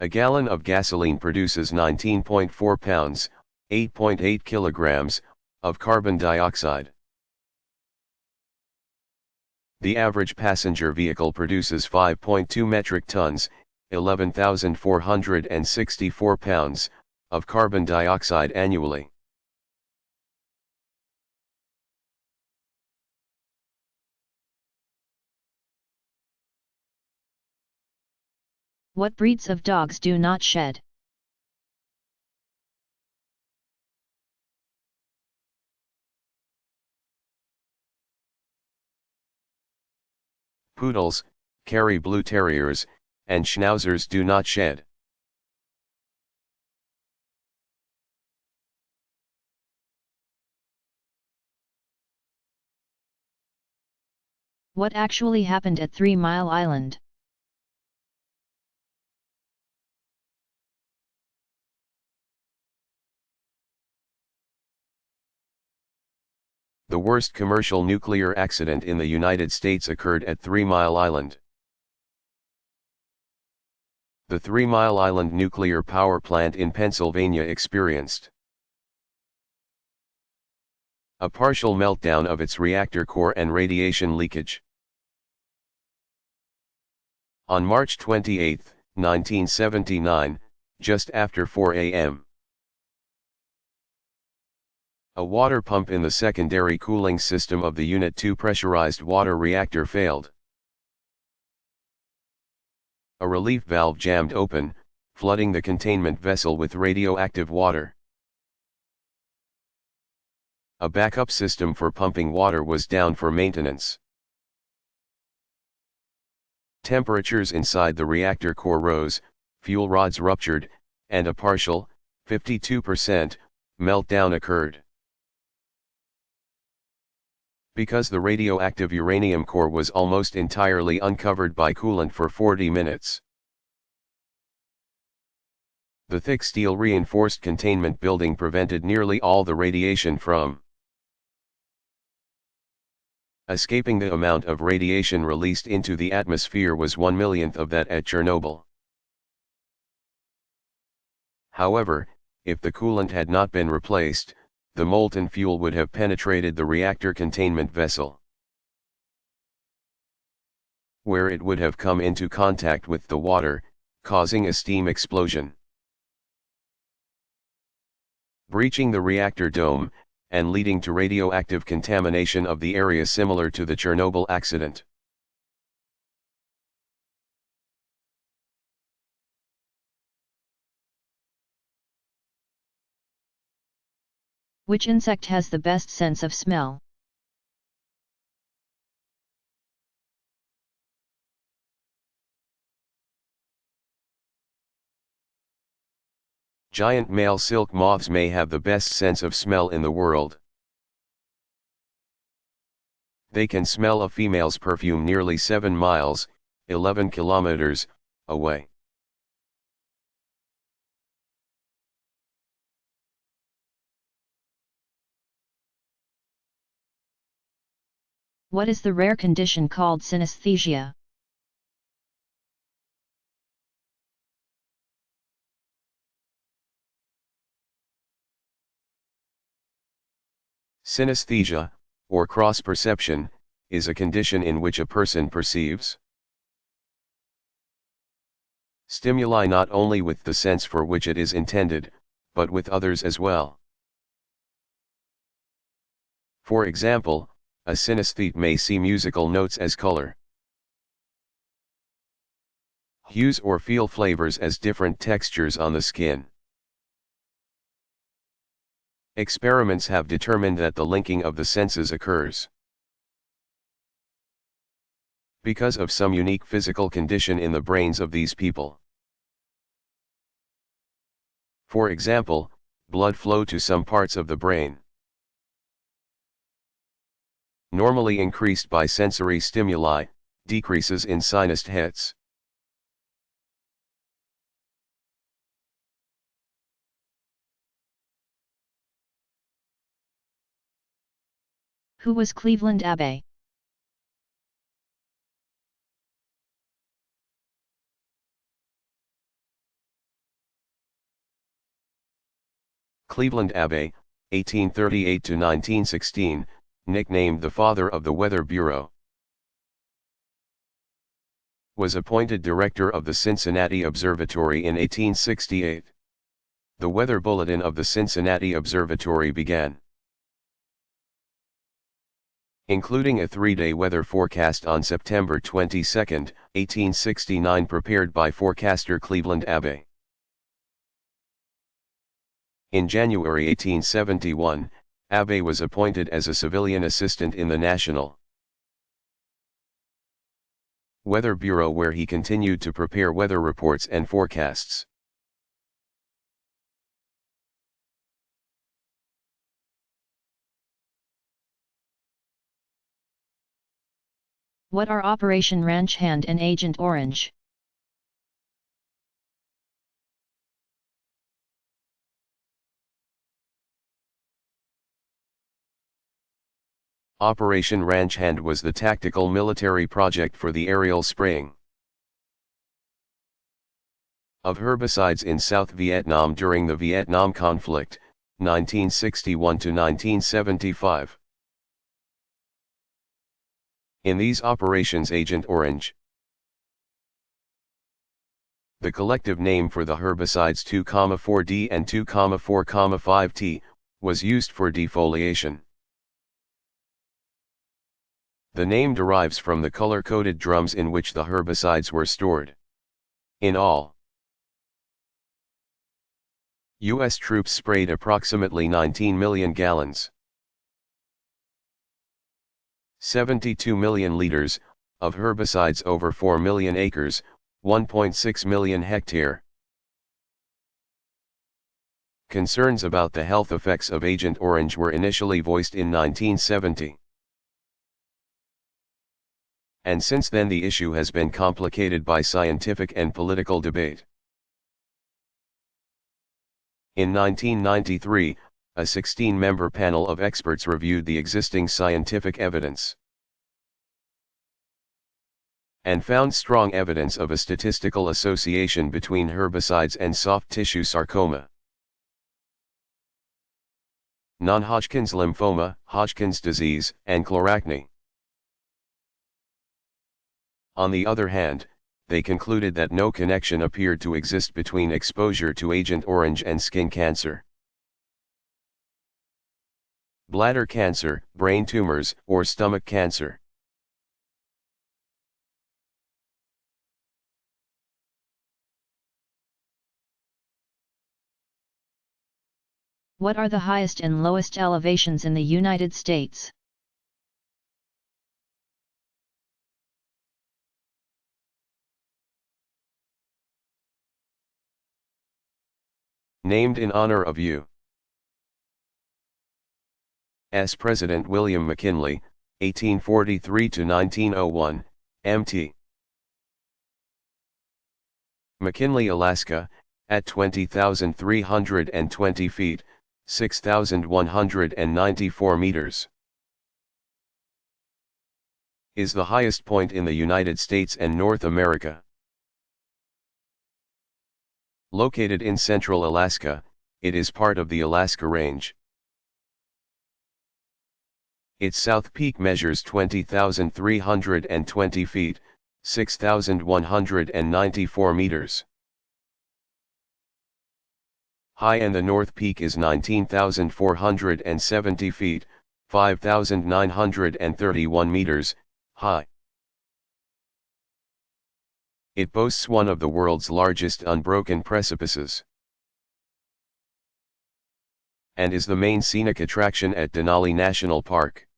A gallon of gasoline produces 19.4 pounds, 8.8 kilograms, of carbon dioxide. The average passenger vehicle produces 5.2 metric tons, 11,464 pounds, of carbon dioxide annually. What breeds of dogs do not shed? Poodles, Kerry Blue Terriers, and Schnauzers do not shed. What actually happened at 3 Mile Island? The worst commercial nuclear accident in the United States occurred at 3 Mile Island. The 3 Mile Island nuclear power plant in Pennsylvania experienced a partial meltdown of its reactor core and radiation leakage. On March 28, 1979, just after 4 a.m., a water pump in the secondary cooling system of the Unit 2 pressurized water reactor failed. A relief valve jammed open, flooding the containment vessel with radioactive water. A backup system for pumping water was down for maintenance. Temperatures inside the reactor core rose, fuel rods ruptured, and a partial, 52%, meltdown occurred. Because the radioactive uranium core was almost entirely uncovered by coolant for 40 minutes. The thick steel reinforced containment building prevented nearly all the radiation from escaping. The amount of radiation released into the atmosphere was 1/1,000,000th of that at Chernobyl. However, if the coolant had not been replaced, the molten fuel would have penetrated the reactor containment vessel, where it would have come into contact with the water, causing a steam explosion, breaching the reactor dome, and leading to radioactive contamination of the area similar to the Chernobyl accident. Which insect has the best sense of smell? Giant male silk moths may have the best sense of smell in the world. They can smell a female's perfume nearly 7 miles, 11 kilometers, away. What is the rare condition called synesthesia? Synesthesia, or cross-perception, is a condition in which a person perceives stimuli not only with the sense for which it is intended, but with others as well. For example, a synesthete may see musical notes as color, hues, or feel flavors as different textures on the skin. Experiments have determined that the linking of the senses occurs because of some unique physical condition in the brains of these people. For example, blood flow to some parts of the brain, normally increased by sensory stimuli, decreases in synesthetes. Who was Cleveland Abbé? Cleveland Abbé, 1838 to 1916, nicknamed the father of the Weather Bureau, was appointed director of the Cincinnati Observatory in 1868. The weather bulletin of the Cincinnati Observatory began including a 3-day weather forecast on September 22, 1869, prepared by forecaster Cleveland Abbé. In January 1871, Abbé was appointed as a civilian assistant in the National Weather Bureau, where he continued to prepare weather reports and forecasts. What are Operation Ranch Hand and Agent Orange? Operation Ranch Hand was the tactical military project for the aerial spraying of herbicides in South Vietnam during the Vietnam conflict, 1961 to 1975. In these operations, Agent Orange, the collective name for the herbicides 2,4-D and 2,4,5-T, was used for defoliation. The name derives from the color-coded drums in which the herbicides were stored. In all, U.S. troops sprayed approximately 19 million gallons, 72 million liters, of herbicides over 4 million acres, 1.6 million hectare. Concerns about the health effects of Agent Orange were initially voiced in 1970. And since then the issue has been complicated by scientific and political debate. In 1993, a 16-member panel of experts reviewed the existing scientific evidence and found strong evidence of a statistical association between herbicides and soft tissue sarcoma, non-Hodgkin's lymphoma, Hodgkin's disease, and chloracne. On the other hand, they concluded that no connection appeared to exist between exposure to Agent Orange and skin cancer, bladder cancer, brain tumors, or stomach cancer. What are the highest and lowest elevations in the United States? Named in honor of U.S. President William McKinley, 1843 to 1901, MT. McKinley, Alaska, at 20,320 feet, 6,194 meters. Is the highest point in the United States and North America. Located in central Alaska, it is part of the Alaska Range. Its south peak measures 20,320 feet, 6,194 meters high, and the north peak is 19,470 feet, 5,931 meters high. It boasts one of the world's largest unbroken precipices, and is the main scenic attraction at Denali National Park.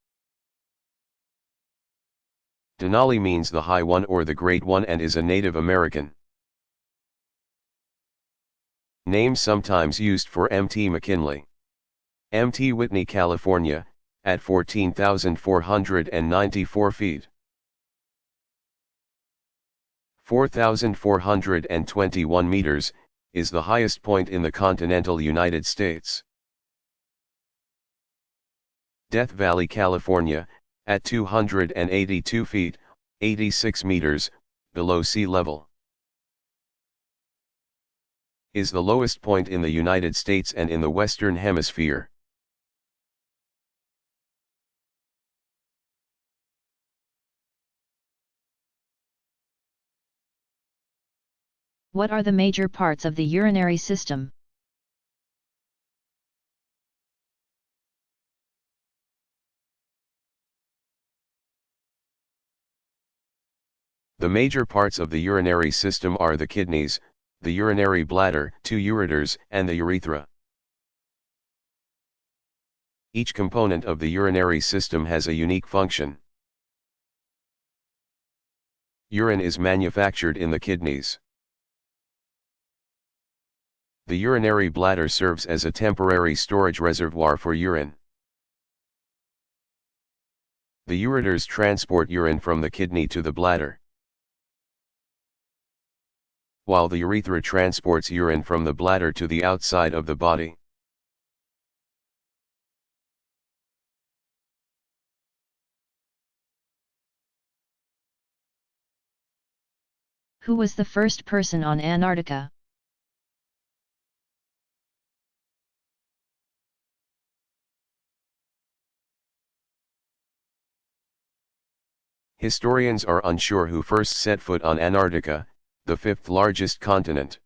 Denali means the High One or the Great One and is a Native American name sometimes used for Mt. McKinley. Mt. Whitney, California, at 14,494 feet. 4,421 meters, is the highest point in the continental United States. Death Valley, California, at 282 feet, 86 meters, below sea level, is the lowest point in the United States and in the Western Hemisphere. What are the major parts of the urinary system? The major parts of the urinary system are the kidneys, the urinary bladder, 2 ureters, and the urethra. Each component of the urinary system has a unique function. Urine is manufactured in the kidneys. The urinary bladder serves as a temporary storage reservoir for urine. The ureters transport urine from the kidney to the bladder, while the urethra transports urine from the bladder to the outside of the body. Who was the first person on Antarctica? Historians are unsure who first set foot on Antarctica, the fifth largest continent,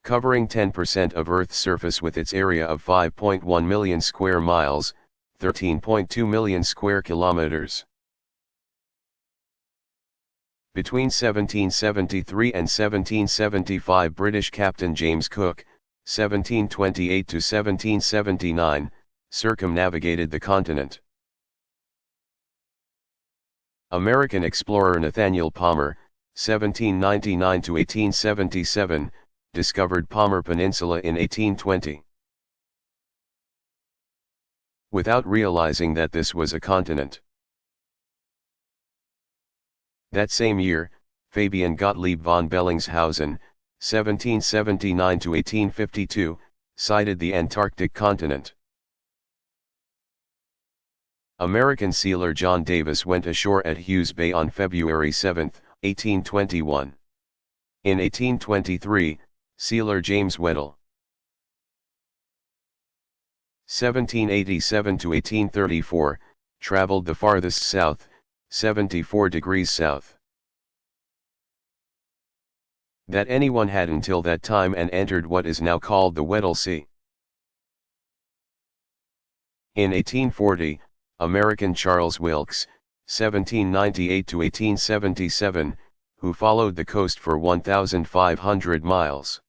covering 10% of Earth's surface with its area of 5.1 million square miles, 13.2 million square kilometers. Between 1773 and 1775, British Captain James Cook, 1728 to 1779, circumnavigated the continent. American explorer Nathaniel Palmer, 1799 to 1877, discovered Palmer Peninsula in 1820. Without realizing that this was a continent. That same year, Fabian Gottlieb von Bellingshausen, 1779 to 1852, sighted the Antarctic continent. American sealer John Davis went ashore at Hughes Bay on February 7, 1821. In 1823, sealer James Weddell, 1787 to 1834, traveled the farthest south, 74 degrees south, that anyone had until that time, and entered what is now called the Weddell Sea. In 1840, American Charles Wilkes, 1798 to 1877, who followed the coast for 1,500 miles,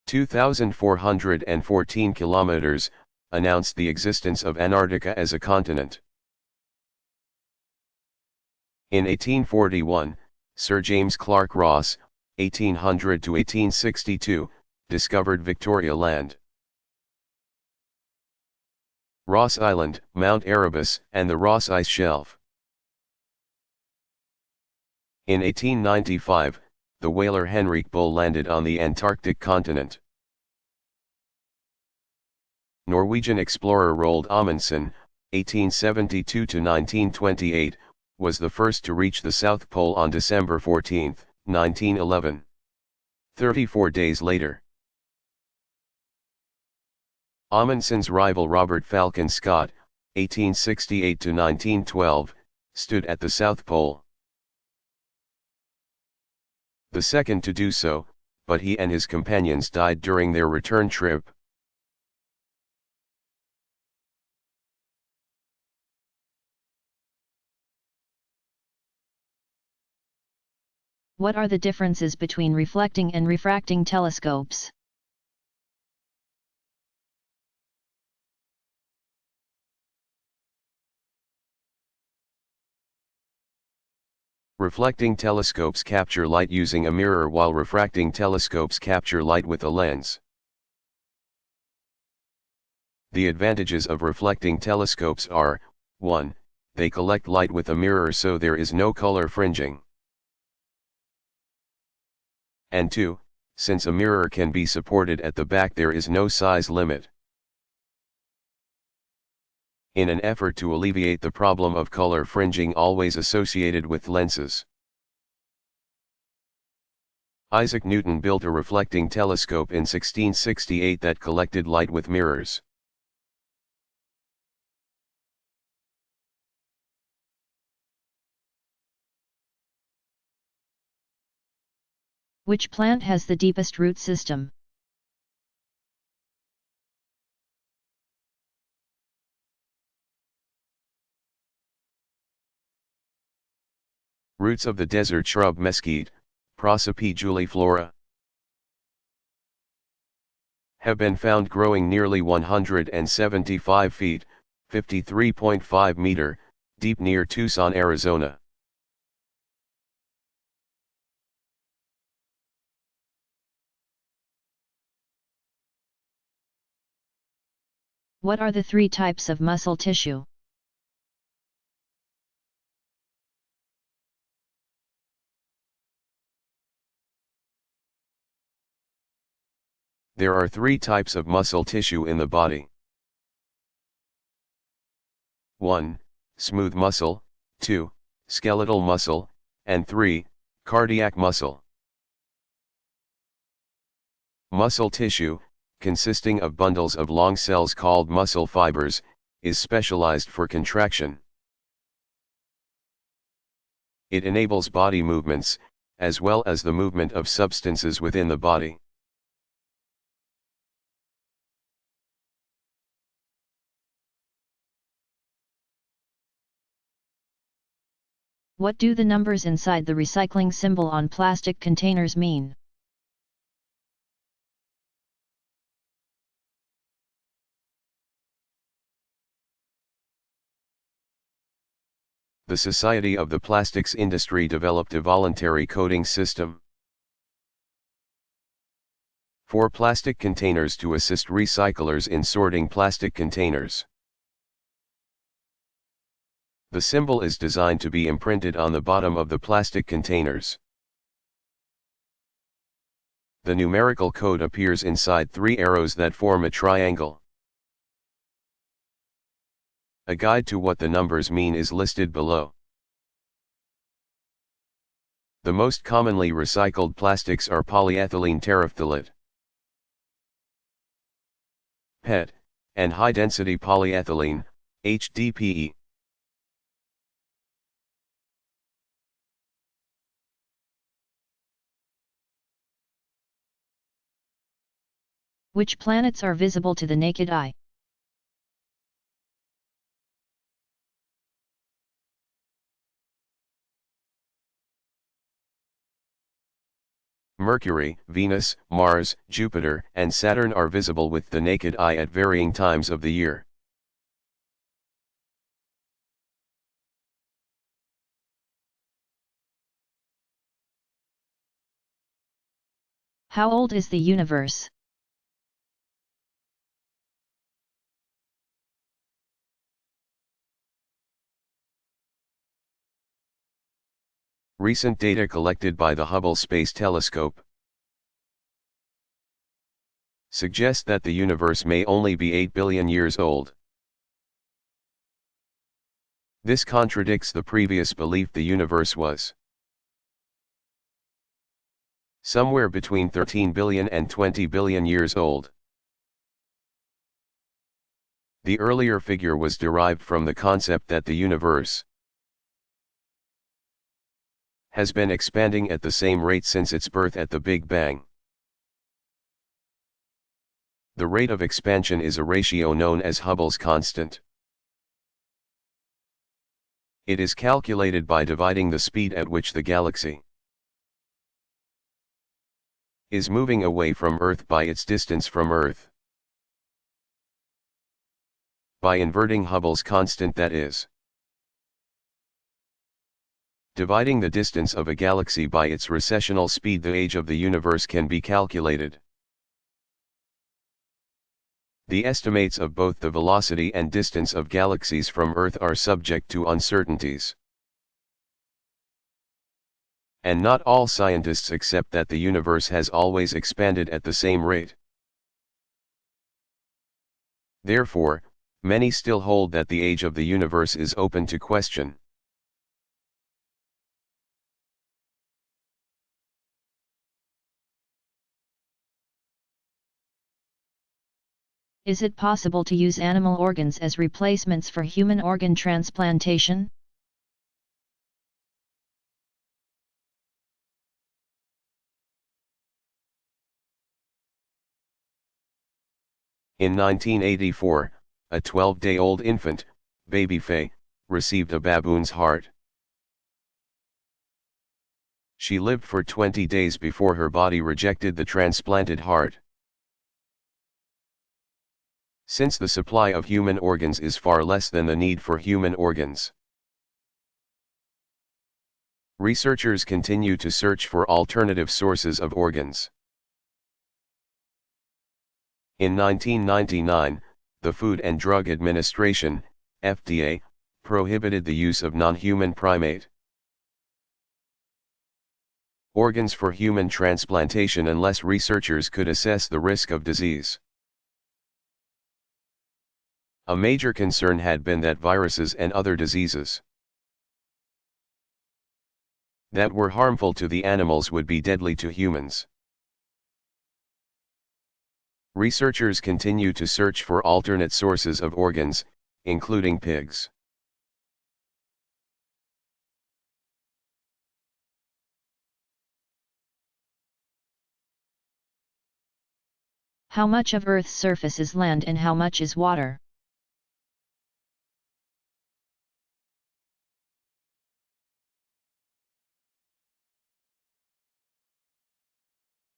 2,414 kilometers, announced the existence of Antarctica as a continent. In 1841, Sir James Clark Ross, 1800 to 1862, discovered Victoria Land, Ross Island, Mount Erebus, and the Ross Ice Shelf. In 1895, the whaler Henrik Bull landed on the Antarctic continent. Norwegian explorer Roald Amundsen, 1872 to 1928, was the first to reach the South Pole on December 14, 1911. 34 days later, Amundsen's rival Robert Falcon Scott, 1868 to 1912, stood at the South Pole. The second to do so, but he and his companions died during their return trip. What are the differences between reflecting and refracting telescopes? Reflecting telescopes capture light using a mirror while refracting telescopes capture light with a lens. The advantages of reflecting telescopes are, 1. They collect light with a mirror so there is no color fringing. And 2. Since a mirror can be supported at the back there is no size limit. In an effort to alleviate the problem of color fringing always associated with lenses, Isaac Newton built a reflecting telescope in 1668 that collected light with mirrors. Which plant has the deepest root system? Roots of the desert shrub mesquite, Prosope juliflora, have been found growing nearly 175 feet, 53.5 meter, deep near Tucson, Arizona. What are the 3 types of muscle tissue? There are 3 types of muscle tissue in the body. 1. Smooth muscle, 2. Skeletal muscle, and 3. Cardiac muscle. Muscle tissue, consisting of bundles of long cells called muscle fibers, is specialized for contraction. It enables body movements, as well as the movement of substances within the body. What do the numbers inside the recycling symbol on plastic containers mean? The Society of the Plastics Industry developed a voluntary coding system for plastic containers to assist recyclers in sorting plastic containers. The symbol is designed to be imprinted on the bottom of the plastic containers. The numerical code appears inside 3 arrows that form a triangle. A guide to what the numbers mean is listed below. The most commonly recycled plastics are polyethylene terephthalate, PET, and high-density polyethylene, HDPE. Which planets are visible to the naked eye? Mercury, Venus, Mars, Jupiter, and Saturn are visible with the naked eye at varying times of the year. How old is the universe? Recent data collected by the Hubble Space Telescope suggest that the universe may only be 8 billion years old. This contradicts the previous belief the universe was somewhere between 13 billion and 20 billion years old. The earlier figure was derived from the concept that the universe has been expanding at the same rate since its birth at the Big Bang. The rate of expansion is a ratio known as Hubble's constant. It is calculated by dividing the speed at which the galaxy is moving away from Earth by its distance from Earth. By inverting Hubble's constant, that is, dividing the distance of a galaxy by its recessional speed, the age of the universe can be calculated. The estimates of both the velocity and distance of galaxies from Earth are subject to uncertainties. And not all scientists accept that the universe has always expanded at the same rate. Therefore, many still hold that the age of the universe is open to question. Is it possible to use animal organs as replacements for human organ transplantation? In 1984, a 12-day-old infant, baby Faye, received a baboon's heart. She lived for 20 days before her body rejected the transplanted heart. Since the supply of human organs is far less than the need for human organs, researchers continue to search for alternative sources of organs. In 1999, the Food and Drug Administration, FDA, prohibited the use of non-human primate organs for human transplantation unless researchers could assess the risk of disease. A major concern had been that viruses and other diseases that were harmful to the animals would be deadly to humans. Researchers continue to search for alternate sources of organs, including pigs. How much of Earth's surface is land and how much is water?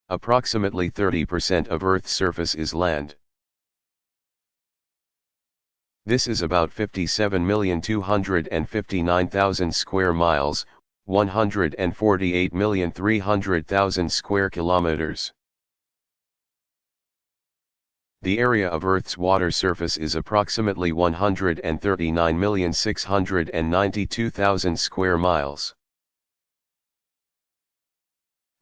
Approximately 30% of Earth's surface is land. This is about 57,259,000 square miles, 148,300,000 square kilometers. The area of Earth's water surface is approximately 139,692,000 square miles.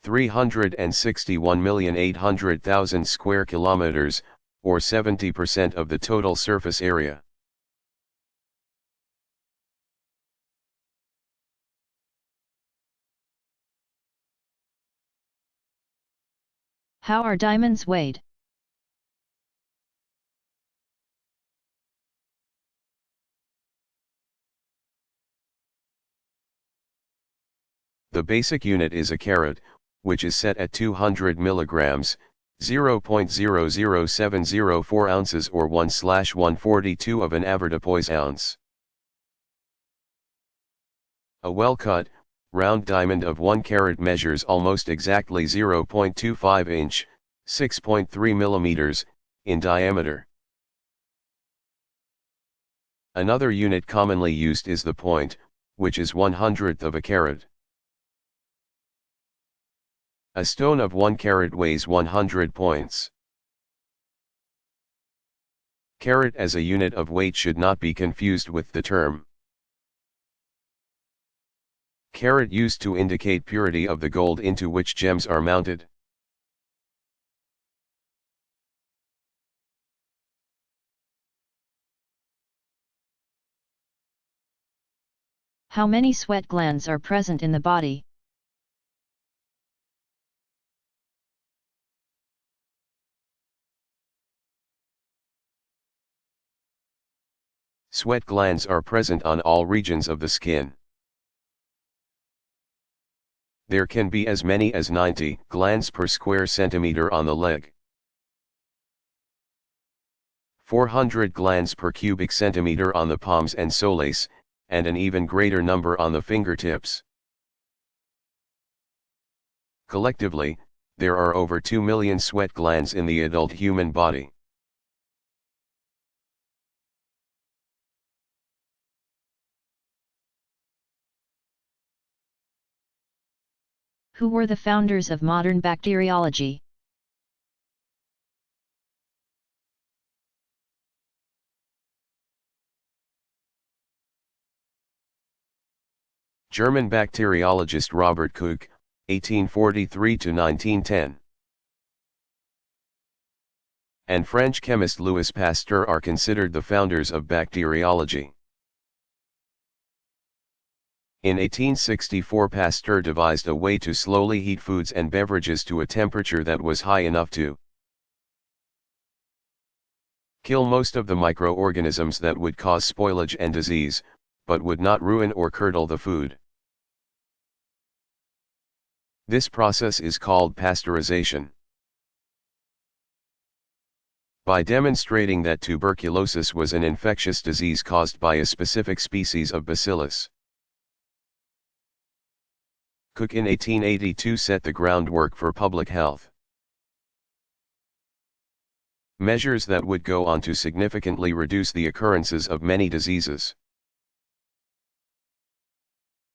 361,800,000 square kilometers, or 70% of the total surface area. How are diamonds weighed? The basic unit is a carat, which is set at 200 milligrams, 0.00704 ounces or 1/142 of an avoirdupois ounce. A well-cut, round diamond of 1 carat measures almost exactly 0.25 inch, 6.3 millimeters, in diameter. Another unit commonly used is the point, which is 1/100th of a carat. A stone of 1 carat weighs 100 points. Carat as a unit of weight should not be confused with the term carat used to indicate purity of the gold into which gems are mounted. How many sweat glands are present in the body? Sweat glands are present on all regions of the skin. There can be as many as 90 glands per square centimeter on the leg, 400 glands per cubic centimeter on the palms and soles, and an even greater number on the fingertips. Collectively, there are over 2 million sweat glands in the adult human body. Who were the founders of modern bacteriology? German bacteriologist Robert Koch, 1843 to 1910. And French chemist Louis Pasteur are considered the founders of bacteriology. In 1864, Pasteur devised a way to slowly heat foods and beverages to a temperature that was high enough to kill most of the microorganisms that would cause spoilage and disease, but would not ruin or curdle the food. This process is called pasteurization. By demonstrating that tuberculosis was an infectious disease caused by a specific species of bacillus, Koch in 1882 set the groundwork for public health measures that would go on to significantly reduce the occurrences of many diseases.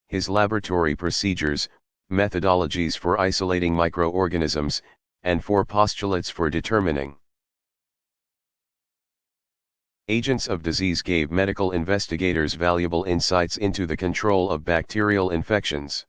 His laboratory procedures, methodologies for isolating microorganisms, and 4 postulates for determining agents of disease gave medical investigators valuable insights into the control of bacterial infections.